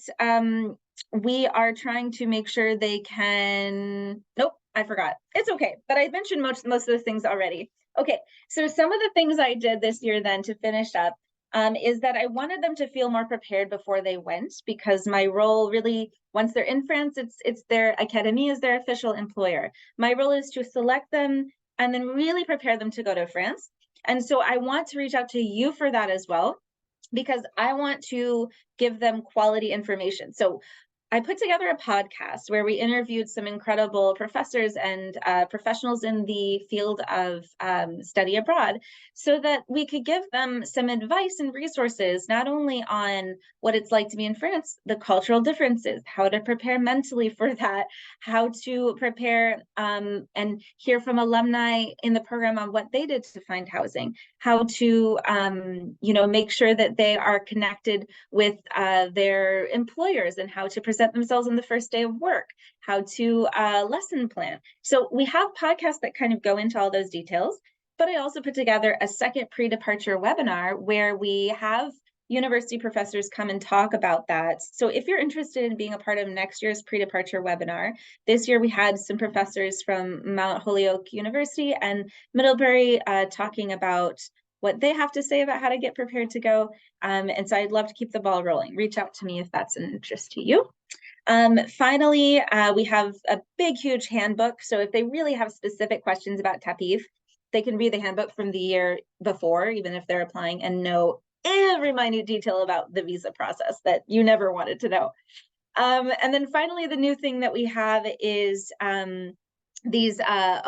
we are trying to make sure they can, nope, I forgot. It's okay, but I mentioned most of those things already. Okay, so some of the things I did this year then to finish up is that I wanted them to feel more prepared before they went, because my role really, once they're in France, it's their academy is their official employer. My role is to select them and then really prepare them to go to France. And so I want to reach out to you for that as well, because I want to give them quality information. So I put together a podcast where we interviewed some incredible professors and professionals in the field of study abroad, so that we could give them some advice and resources, not only on what it's like to be in France, the cultural differences, how to prepare mentally for that, how to prepare and hear from alumni in the program on what they did to find housing, how to make sure that they are connected with their employers and how to present themselves on the first day of work, how to lesson plan. So we have podcasts that kind of go into all those details, but I also put together a second pre-departure webinar where we have university professors come and talk about that. So if you're interested in being a part of next year's pre-departure webinar, this year we had some professors from Mount Holyoke University and Middlebury talking about what they have to say about how to get prepared to go. And so I'd love to keep the ball rolling. Reach out to me if that's an interest to you. Finally, we have a big, huge handbook. So if they really have specific questions about TAPIF, they can read the handbook from the year before, even if they're applying, and know every minute detail about the visa process that you never wanted to know. And then finally, the new thing that we have is a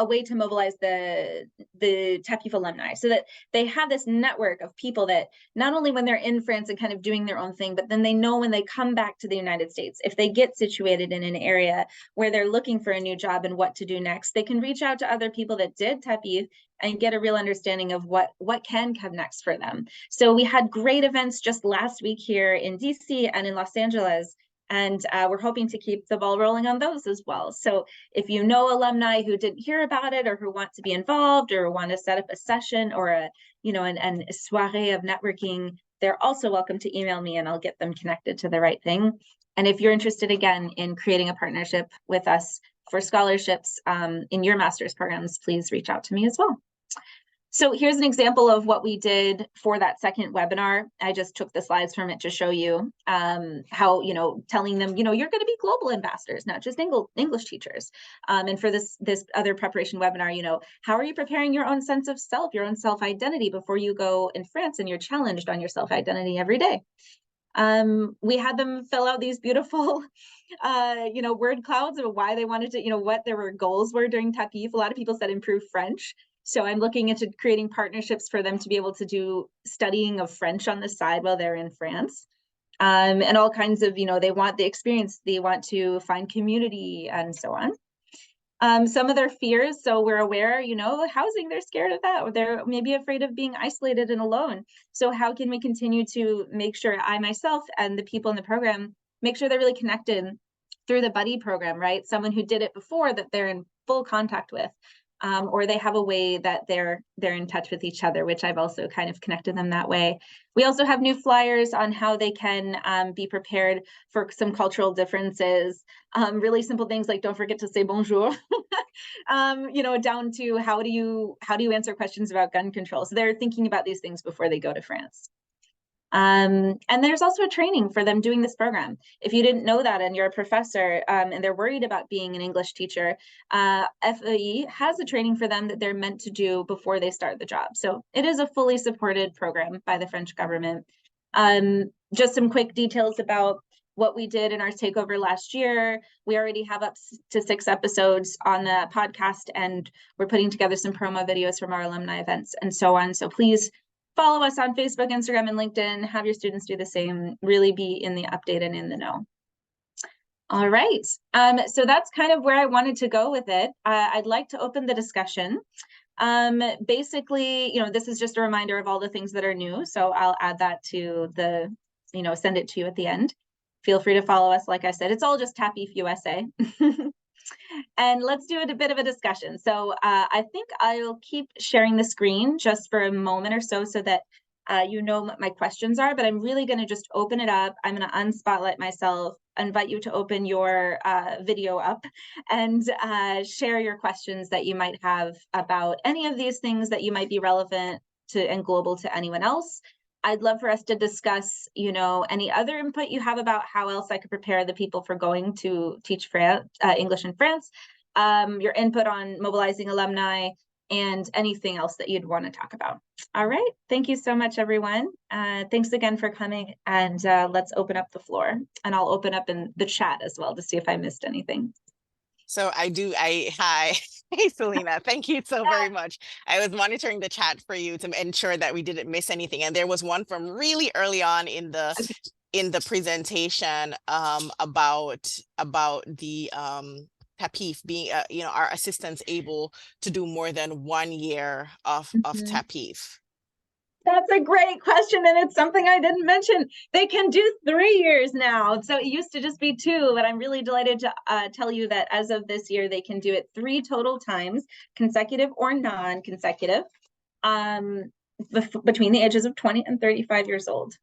way to mobilize the TAPIF alumni, so that they have this network of people that not only when they're in France and kind of doing their own thing, but then they know when they come back to the United States, if they get situated in an area where they're looking for a new job and what to do next, they can reach out to other people that did TAPIF and get a real understanding of what can come next for them. So we had great events just last week here in DC and in Los Angeles, and we're hoping to keep the ball rolling on those as well. So if you know alumni who didn't hear about it, or who want to be involved, or want to set up a session or a soiree of networking, they're also welcome to email me and I'll get them connected to the right thing. And if you're interested, again, in creating a partnership with us for scholarships in your master's programs, please reach out to me as well. So here's an example of what we did for that second webinar. I just took the slides from it to show you how, telling them, you're going to be global ambassadors, not just English teachers. And for this other preparation webinar, how are you preparing your own sense of self, your own self-identity before you go in France and you're challenged on your self-identity every day? We had them fill out these beautiful, word clouds of why they wanted to, what their goals were during TAPIF. A lot of people said improve French. So I'm looking into creating partnerships for them to be able to do studying of French on the side while they're in France. And all kinds of, they want the experience, they want to find community and so on. Some of their fears, so we're aware, housing, they're scared of that, or they're maybe afraid of being isolated and alone. So how can we continue to make sure I myself and the people in the program make sure they're really connected through the buddy program, right? Someone who did it before that they're in full contact with. or they have a way that they're in touch with each other, which I've also kind of connected them that way. We also have new flyers on how they can be prepared for some cultural differences. Really simple things like don't forget to say bonjour, you know, down to how do you answer questions about gun control. So they're thinking about these things before they go to France. And there's also a training for them doing this program. If you didn't know that and you're a professor and they're worried about being an English teacher, FAE has a training for them that they're meant to do before they start the job. So it is a fully supported program by the French government. Just some quick details about what we did in our takeover last year. We already have up to 6 episodes on the podcast, and we're putting together some promo videos from our alumni events and so on. So please follow us on Facebook, Instagram, and LinkedIn. Have your students do the same. Really be in the update and in the know. All right. So that's kind of where I wanted to go with it. I'd like to open the discussion. Basically, you know, this is just a reminder of all the things that are new. So I'll add that to the, you know, send it to you at the end. Feel free to follow us. Like I said, it's all just TAPIF USA. And let's do a bit of a discussion. So I think I'll keep sharing the screen just for a moment or so that you know what my questions are, but I'm really going to just open it up. I'm going to unspotlight myself, invite you to open your video up and share your questions that you might have about any of these things that you might be relevant to and global to anyone else. I'd love for us to discuss, you know, any other input you have about how else I could prepare the people for going to teach English in France, your input on mobilizing alumni, and anything else that you'd want to talk about. All right. Thank you so much, everyone. Thanks again for coming, and let's open up the floor. And I'll open up in the chat as well to see if I missed anything. So hi, hey, Selena, thank you so very much. I was monitoring the chat for you to ensure that we didn't miss anything. And there was one from really early on in the presentation about the TAPIF being, you know, our assistants able to do more than 1 year of TAPIF. That's a great question, and it's something I didn't mention. They can do 3 years now. So it used to just be 2, but I'm really delighted to tell you that as of this year, they can do it 3 total times, consecutive or non-consecutive, between the ages of 20 and 35 years old.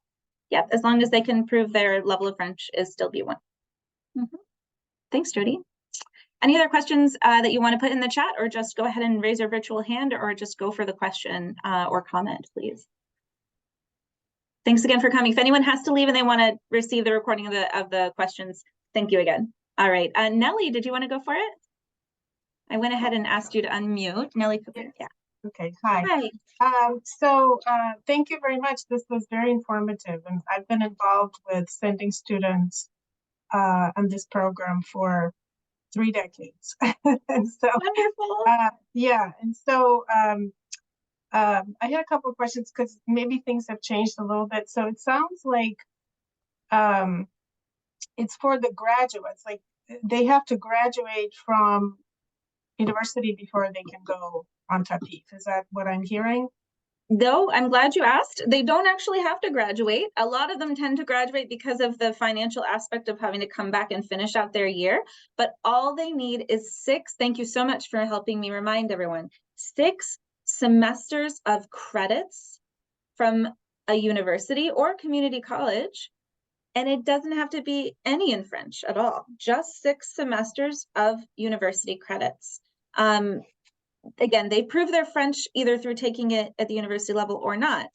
Yep, as long as they can prove their level of French is still B1. Thanks, Jody. Any other questions that you want to put in the chat, or just go ahead and raise your virtual hand, or just go for the question or comment, please. Thanks again for coming. If anyone has to leave and they want to receive the recording of the questions, thank you again. All right, Nellie, did you want to go for it? I went ahead and asked you to unmute. Nellie, yeah. Okay, hi. Thank you very much. This was very informative, and I've been involved with sending students on this program for 3 decades. And so, wonderful. Yeah, and so I had a couple of questions because maybe things have changed a little bit. So it sounds like it's for the graduates, like they have to graduate from university before they can go on TAPIF. Is that what I'm hearing? No, I'm glad you asked. They don't actually have to graduate. A lot of them tend to graduate because of the financial aspect of having to come back and finish out their year. But all they need is 6. Thank you so much for helping me remind everyone. 6 semesters of credits from a university or community college. And it doesn't have to be any in French at all. Just 6 semesters of university credits. Again, they prove their French either through taking it at the university level or not.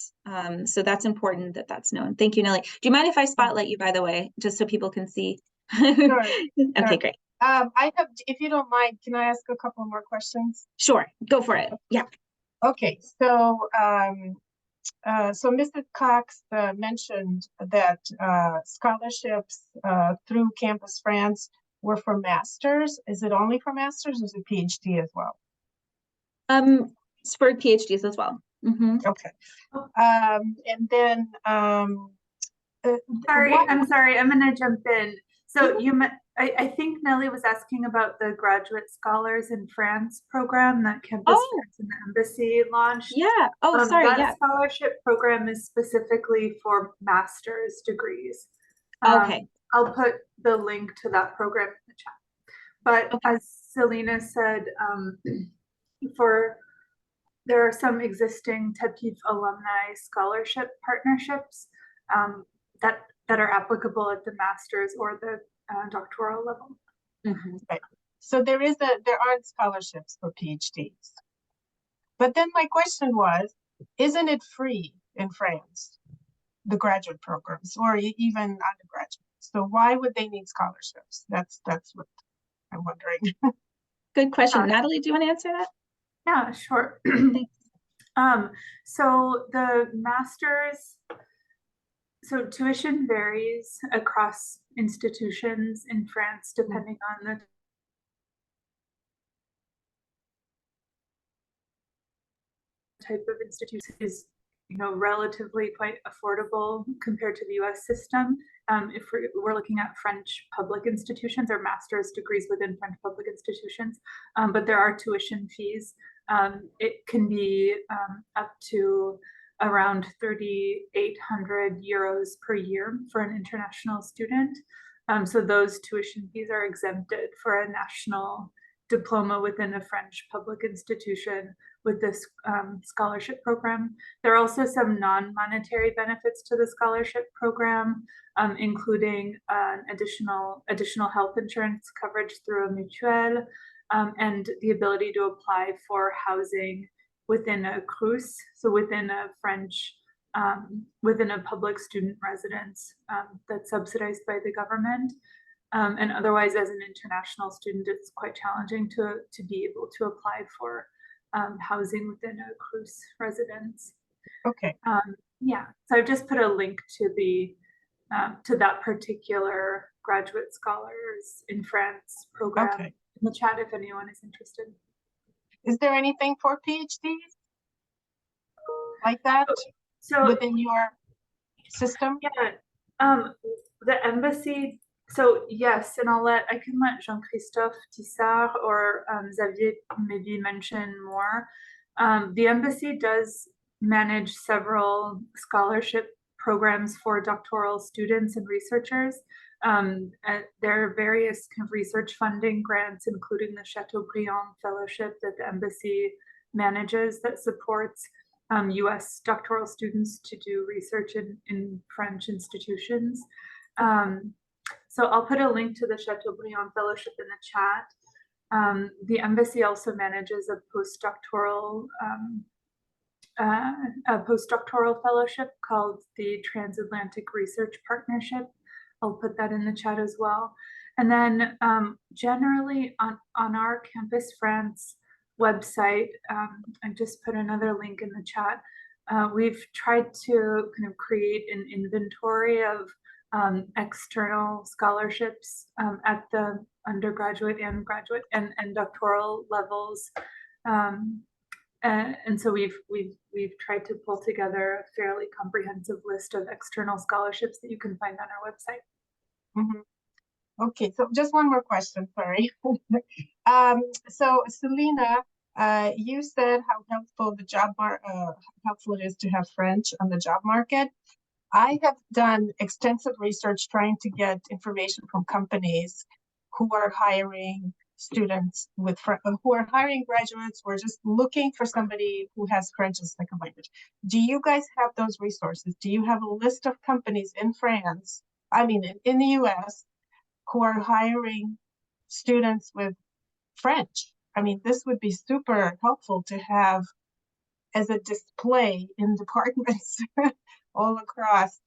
So that's important that that's known. Thank you, Nellie. Do you mind if I spotlight you, by the way, just so people can see? Sure. Okay, great. I have, if you don't mind, can I ask a couple more questions? Sure, go for it. Yeah. Okay, so Mr. Cox mentioned that scholarships through Campus France were for masters. Is it only for masters, or is it PhD as well? It's for PhDs as well. Okay. And then I'm sorry, I'm gonna jump in. So I think Nellie was asking about the graduate scholars in France program that Campus France and the Embassy launched. Yeah. Oh, sorry. That scholarship program is specifically for master's degrees. Okay. I'll put the link to that program in the chat. But as Selena said, there are some existing TEPIF alumni scholarship partnerships that are applicable at the master's or the doctoral level. Right. So there aren't scholarships for PhDs. But then my question was, isn't it free in France, the graduate programs, or even undergraduate? So why would they need scholarships? That's what I'm wondering. Good question. Natalie, do you want to answer that? Yeah, sure. So the master's, so tuition varies across institutions in France depending on the type of institution. Is relatively quite affordable compared to the US system. If we're looking at French public institutions or master's degrees within French public institutions, but there are tuition fees. It can be up to around 3,800 euros per year for an international student. So those tuition fees are exempted for a national diploma within a French public institution with this scholarship program. There are also some non-monetary benefits to the scholarship program, including additional health insurance coverage through a mutuelle, and the ability to apply for housing within a CRUS, so within a French, within a public student residence that's subsidized by the government. And otherwise, as an international student, it's quite challenging to be able to apply for housing within a CRUS residence. Okay. Yeah, so I've just put a link to the to that particular graduate scholars in France program in the chat if anyone is interested. Is there anything for PhDs like that within your system? Yeah, the embassy. So yes, and I can let Jean-Christophe Tissard or Xavier maybe mention more. The embassy does manage several scholarship programs for doctoral students and researchers. There are various kind of research funding grants, including the Chateaubriand Fellowship that the embassy manages that supports US doctoral students to do research in French institutions. So I'll put a link to the Chateaubriand Fellowship in the chat. The embassy also manages a postdoctoral fellowship called the Transatlantic Research Partnership. I'll put that in the chat as well. And then generally on our Campus France website, I just put another link in the chat. We've tried to kind of create an inventory of external scholarships at the undergraduate and graduate and doctoral levels, and so we've tried to pull together a fairly comprehensive list of external scholarships that you can find on our website. Okay, so just one more question, sorry. So Selena, you said how helpful helpful it is to have French on the job market. I have done extensive research trying to get information from companies who are hiring students who are hiring graduates or just looking for somebody who has French as second language. Do you guys have those resources? Do you have a list of companies in France, I mean in the US, who are hiring students with French? I mean, this would be super helpful to have as a display in departments all across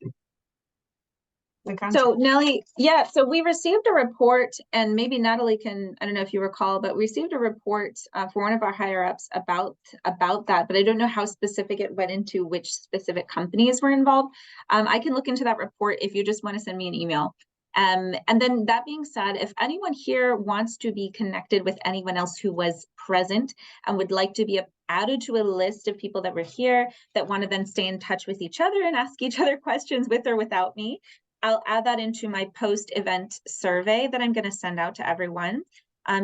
the country. So Nellie, yeah, so we received a report, and maybe Natalie can, I don't know if you recall, but we received a report for one of our higher ups about that, but I don't know how specific it went into which specific companies were involved. I can look into that report if you just want to send me an email. And then that being said, if anyone here wants to be connected with anyone else who was present and would like to be added to a list of people that were here that want to then stay in touch with each other and ask each other questions with or without me, I'll add that into my post-event survey that I'm going to send out to everyone,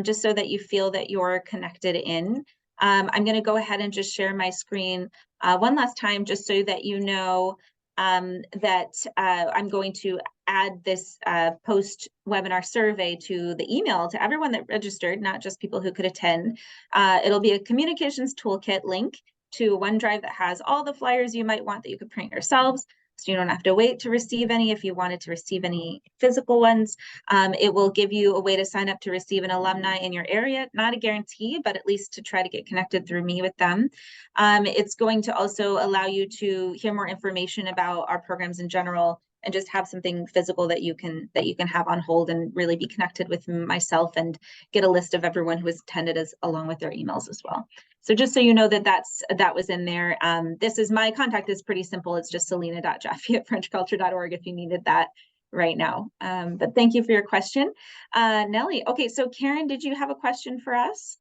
just so that you feel that you're connected in. I'm going to go ahead and just share my screen one last time, just so that you know that I'm going to add this post-webinar survey to the email to everyone that registered, not just people who could attend. It'll be a communications toolkit link to OneDrive that has all the flyers you might want that you could print yourselves. So you don't have to wait to receive any if you wanted to receive any physical ones. It will give you a way to sign up to receive an alumni in your area. Not a guarantee, but at least to try to get connected through me with them. It's going to also allow you to hear more information about our programs in general and just have something physical that you can have on hold and really be connected with myself and get a list of everyone who has attended along with their emails as well. So just so you know that was in there. This is my contact is pretty simple. It's just selena.jaffe@frenchculture.org if you needed that right now. But thank you for your question. Nellie, okay, so Karen, did you have a question for us?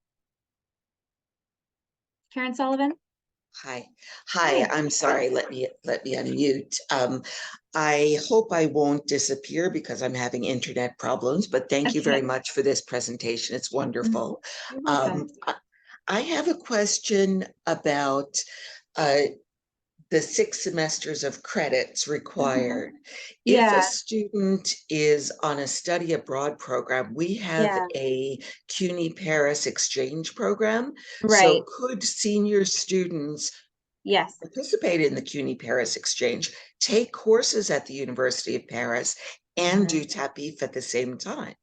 Karen Sullivan? Hi, I'm sorry, let me unmute. I hope I won't disappear because I'm having internet problems, but thank you very much for this presentation. It's wonderful. You're welcome. I have a question about the 6 semesters of credits required. If a student is on a study abroad program, we have a CUNY Paris exchange program. Right. So could senior students Yes. participate in the CUNY Paris exchange, take courses at the University of Paris, and do TAPIF at the same time?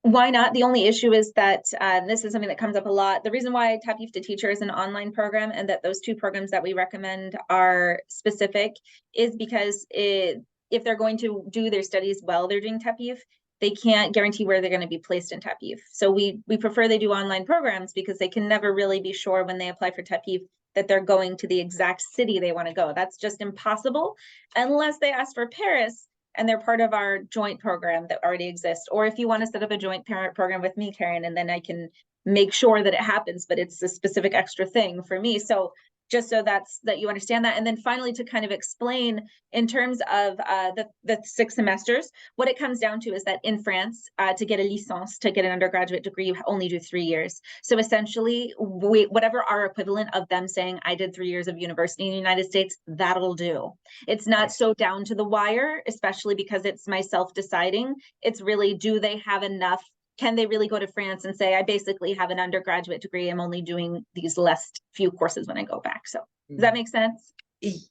Why not? The only issue is that this is something that comes up a lot. The reason why TAPIF to Teacher is an online program and that those 2 programs that we recommend are specific is because if they're going to do their studies while they're doing TAPIF, they can't guarantee where they're going to be placed in TAPIF. So we prefer they do online programs because they can never really be sure when they apply for TAPIF that they're going to the exact city they want to go. That's just impossible unless they ask for Paris and they're part of our joint program that already exists. Or if you want to set up a joint parent program with me, Karen, and then I can make sure that it happens, but it's a specific extra thing for me. So just so that you understand that. And then finally, to kind of explain in terms of the 6 semesters, what it comes down to is that in France, to get a licence, to get an undergraduate degree, you only do 3 years. So essentially, whatever our equivalent of them saying, I did 3 years of university in the United States, that'll do. It's not so down to the wire, especially because it's myself deciding. It's really, do they have enough? Can they really go to France and say, I basically have an undergraduate degree, I'm only doing these last few courses when I go back? So does that make sense?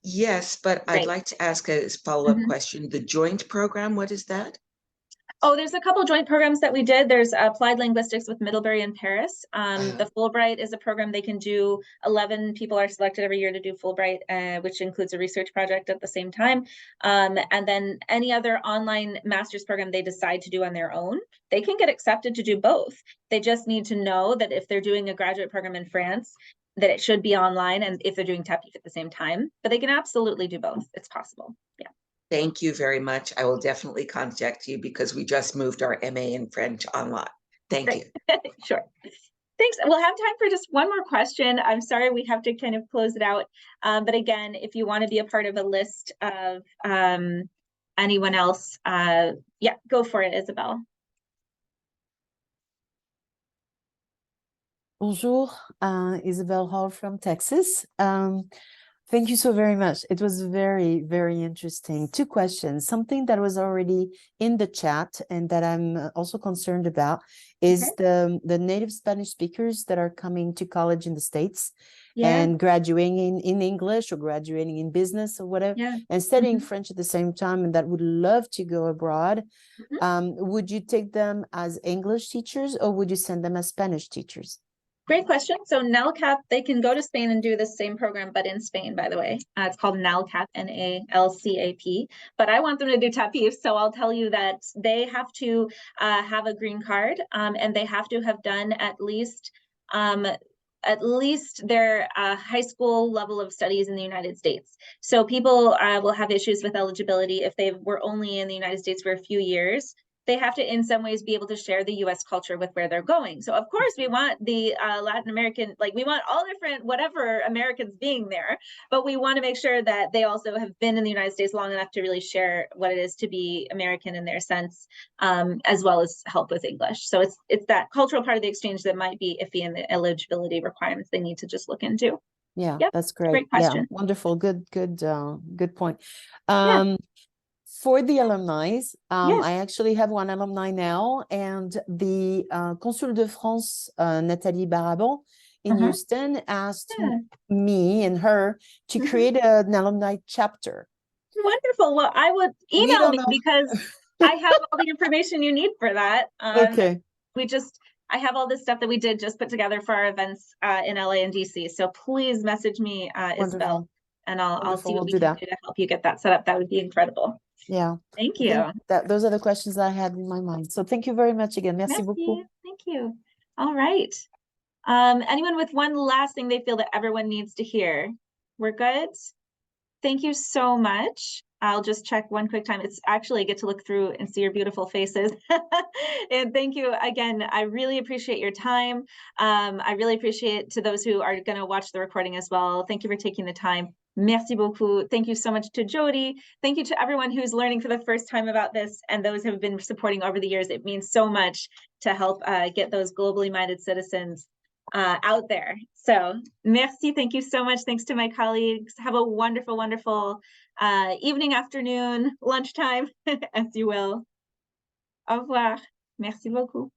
Yes, but I'd like to ask a follow-up question. The joint program, what is that? Oh, there's a couple joint programs that we did. There's applied linguistics with Middlebury in Paris. The Fulbright is a program they can do. 11 people are selected every year to do Fulbright, which includes a research project at the same time. And then any other online master's program they decide to do on their own, they can get accepted to do both. They just need to know that if they're doing a graduate program in France, that it should be online, and if they're doing TAPIF at the same time. But they can absolutely do both. It's possible. Yeah. Thank you very much. I will definitely contact you because we just moved our MA in French online. Thank you. Sure. Thanks. We'll have time for just one more question. I'm sorry we have to kind of close it out. But again, if you want to be a part of a list of anyone else, yeah, go for it, Isabel. Bonjour, Isabel Hall from Texas. Thank you so very much. It was very, very interesting. 2 questions. Something that was already in the chat and that I'm also concerned about is the native Spanish speakers that are coming to college in the States and graduating in English or graduating in business or whatever, and studying French at the same time, and that would love to go abroad. Would you take them as English teachers or would you send them as Spanish teachers? Great question. So NALCAP, they can go to Spain and do the same program, but in Spain, by the way. It's called NALCAP, N-A-L-C-A-P. But I want them to do TAPIF, so I'll tell you that they have to have a green card, and they have to have done at least their high school level of studies in the United States. So people will have issues with eligibility if they were only in the United States for a few years. They have to, in some ways, be able to share the U.S. culture with where they're going. So, of course, we want the Latin American, like we want all different, whatever Americans being there, but we want to make sure that they also have been in the United States long enough to really share what it is to be American in their sense, as well as help with English. So it's that cultural part of the exchange that might be iffy in the eligibility requirements they need to just look into. Yeah, yep, that's great. Great question. Yeah, wonderful. Good point. for the alumni, Yes. I actually have one alumni now, and the Consul de France, Nathalie Barabon in Houston, asked me and her to create an alumni chapter. Wonderful. Well, I would email me because I have all the information you need for that. Okay. I have all this stuff that we did just put together for our events in LA and DC. So please message me, Isabel, and I'll see what we can do to help you get that set up. That would be incredible. Yeah. Thank you. Those are the questions I had in my mind. So thank you very much again. Merci beaucoup. Thank you. All right. Anyone with one last thing they feel that everyone needs to hear? We're good? Thank you so much. I'll just check one quick time. It's actually I get to look through and see your beautiful faces. And thank you again. I really appreciate your time. I really appreciate to those who are going to watch the recording as well. Thank you for taking the time. Merci beaucoup. Thank you so much to Jody. Thank you to everyone who's learning for the first time about this and those who have been supporting over the years. It means so much to help get those globally minded citizens out there. So merci, thank you so much. Thanks to my colleagues. Have a wonderful, wonderful evening, afternoon, lunchtime, as you will. Au revoir. Merci beaucoup.